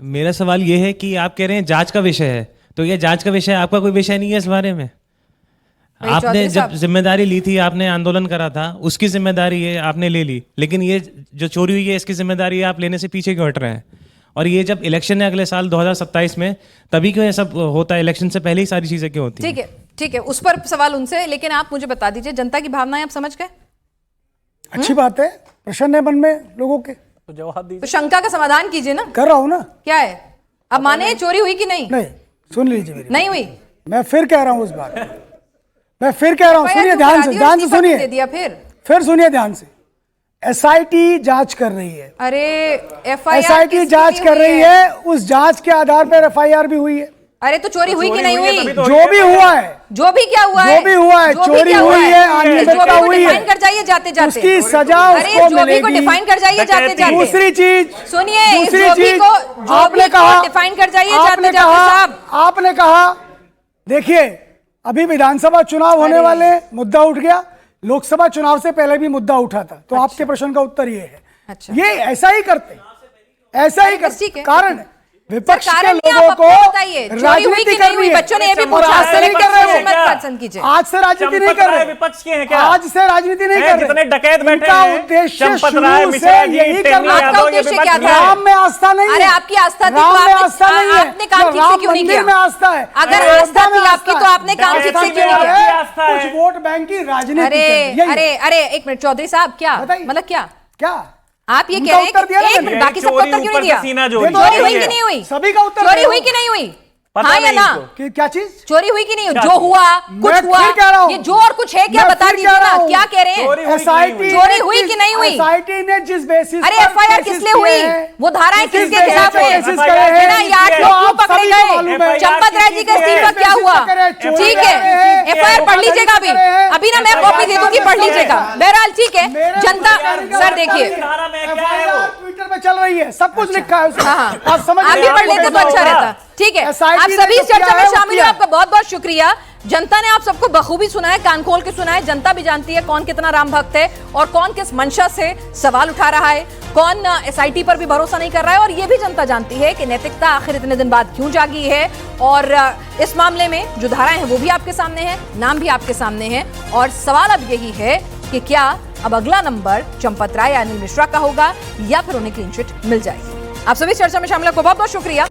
मेरा सवाल ये है कि आप कह रहे हैं जांच का विषय है, तो ये जांच का विषय आपका कोई विषय नहीं है इस बारे में? आपने जब जिम्मेदारी ली थी, आपने आंदोलन करा था, उसकी जिम्मेदारी है आपने ले ली, लेकिन ये जो चोरी हुई है इसकी जिम्मेदारी आप लेने से पीछे क्यों हट रहे हैं? और ये जब इलेक्शन है अगले साल 2027 में, तभी क्यों ये सब होता है? इलेक्शन से पहले ही सारी चीजें क्यों होती हैं? ठीक है, उस पर सवाल उनसे, लेकिन आप मुझे बता दीजिए जनता की भावनाएं आप समझ गए? अच्छी बात है, प्रश्न है मन में लोगों के, तो जवाब दीजिए। तो शंका का समाधान कीजिए ना। कर रहा हूं ना। क्या है, अब माने चोरी हुई कि नहीं? नहीं, सुन लीजिए मेरी, नहीं हुई। मैं फिर कह रहा हूं उस बात को। मैं फिर कह रहा हूं, सुनिए ध्यान से सुनिए, दे दिया फिर सुनिए ध्यान से। एसआईटी जांच कर रही है। अरे एफआईआर एसआईटी जांच कर रही है, उस जांच के आधार पर एफआईआर भी हुई है। अरे तो चोरी हुई कि नहीं हुई? जो भी हुआ है, जो भी क्या हुआ है, जो भी हुआ है, चोरी हुई है, अनियमितता हुई है, डिफाइन कर जाइए जाते जाते, उसकी सजा अरे उसको जो भी को मिलेगी। डिफाइन कर जाइए जाते जाते। दूसरी चीज सुनिए, दूसरी जो भी चीज को आपने कहा, डिफाइन कर जाइए आपने जाते जाते कहा, साहब। आपने कहा, देखिए अभी विधानसभा चुनाव होने वाले, मुद्दा उठ गया, लोकसभा चुनाव से पहले भी मुद्दा उठा था, तो आपके प्रश्न का उत्तर ये है। अच्छा। ये ऐसा ही करते, ऐसा ही ठीक करते। है। कारण है, विपक्ष के कारण नहीं, लोगों आप को अपने बताइए, चोरी हुई राजनीति कि नहीं करनी हुई? है। बच्चों ने ये भी और पूछा, आज से नहीं कर रहे मत वो, पसंद कीजिए। आज से राजनीति नहीं कर रहे, विपक्ष के हैं क्या? आज से राजनीति नहीं कर रहे। जितने डकैत बैठे उनका हैं, उद्देश्य चंपत शुरू राय, से मिश्रा जी, यही टेमी करना। आपका उद्देश्य क्या था? राम में आस्था नहीं है। अरे आपकी आस्था थी, तो राम में आपने- आस्था नहीं है, आपने काम ठीक से क्यों नहीं किया? राम मंदिर में आस्था है। अगर अयोध्या आस्था में थी आस्था आपकी, है। तो आपने काम ठीक से क्यों नहीं किया? कुछ वोट बैंक की राजनीति अरे कर रही है। अरे अरे एक मिनट चौधरी साहब, क्या बताइए। मतलब क्या आप ये उनका कह रहे हैं उत्तर दिया ना कि एक मैंने। मिनट, बाकी सबका चोरी उत्तर क्यों ऊपर नहीं दिया? से सीना चोरी चोरी हुई कि नहीं हुई? सभी का उत्तर चोरी दे हुई दो। कि नहीं हुई? पता हाँ या नहीं ना? इनको। क्या चीज चोरी हुई कि नहीं? क्या जो चीज? हुआ कुछ मैं हुआ, फिर कह रहा हूं। ये जो और कुछ है क्या मैं बता फिर दीजिए कह रहा ना, हूं। क्या कह रहे हैं? चोरी हुई कि नहीं एसआईटी हुई? चोरी हुई कि नहीं हुई? एसआईटी ने जिस बेसिस अरे एफआईआर किसलिए हुई? वो धाराएं किसके खिलाफ है? FIR ना, ये 8 लोग क्यों पकड़े गए? चंपत राय जी का इस्तीफा क्या हुआ? ठीक है, एफआईआर पढ़ लीजिएगा अभी ना मैं कॉपी दे दूंगी, पढ़ लीजिएगा। बहरहाल ठीक है, जनता सर देखिए, धारा में क्या है वो? ट्विटर पे चल रही है, सब कुछ लिखा है उसमें। हाँ, आप समझ आप भी पढ़ लेते तो अच्छा रहता। ठीक है, आप सभी इस चर्चा में शामिल हो, आपका बहुत बहुत शुक्रिया। जनता ने आप सबको बखूबी सुना है, कान खोल के सुना है। जनता भी जानती है कौन कितना राम भक्त है और कौन किस मंशा से सवाल उठा रहा है, कौन एसआईटी पर भी भरोसा नहीं कर रहा है। और ये भी जनता जानती है कि नैतिकता आखिर इतने दिन बाद क्यों जागी है। और इस मामले में जो धाराएं हैं वो भी आपके सामने है, नाम भी आपके सामने है। और सवाल अब यही है कि क्या अब अगला नंबर चंपत राय या अनिल मिश्रा का होगा या फिर उन्हें क्लीन चिट मिल जाएगी। आप सभी चर्चा में शामिल, आपको बहुत बहुत शुक्रिया।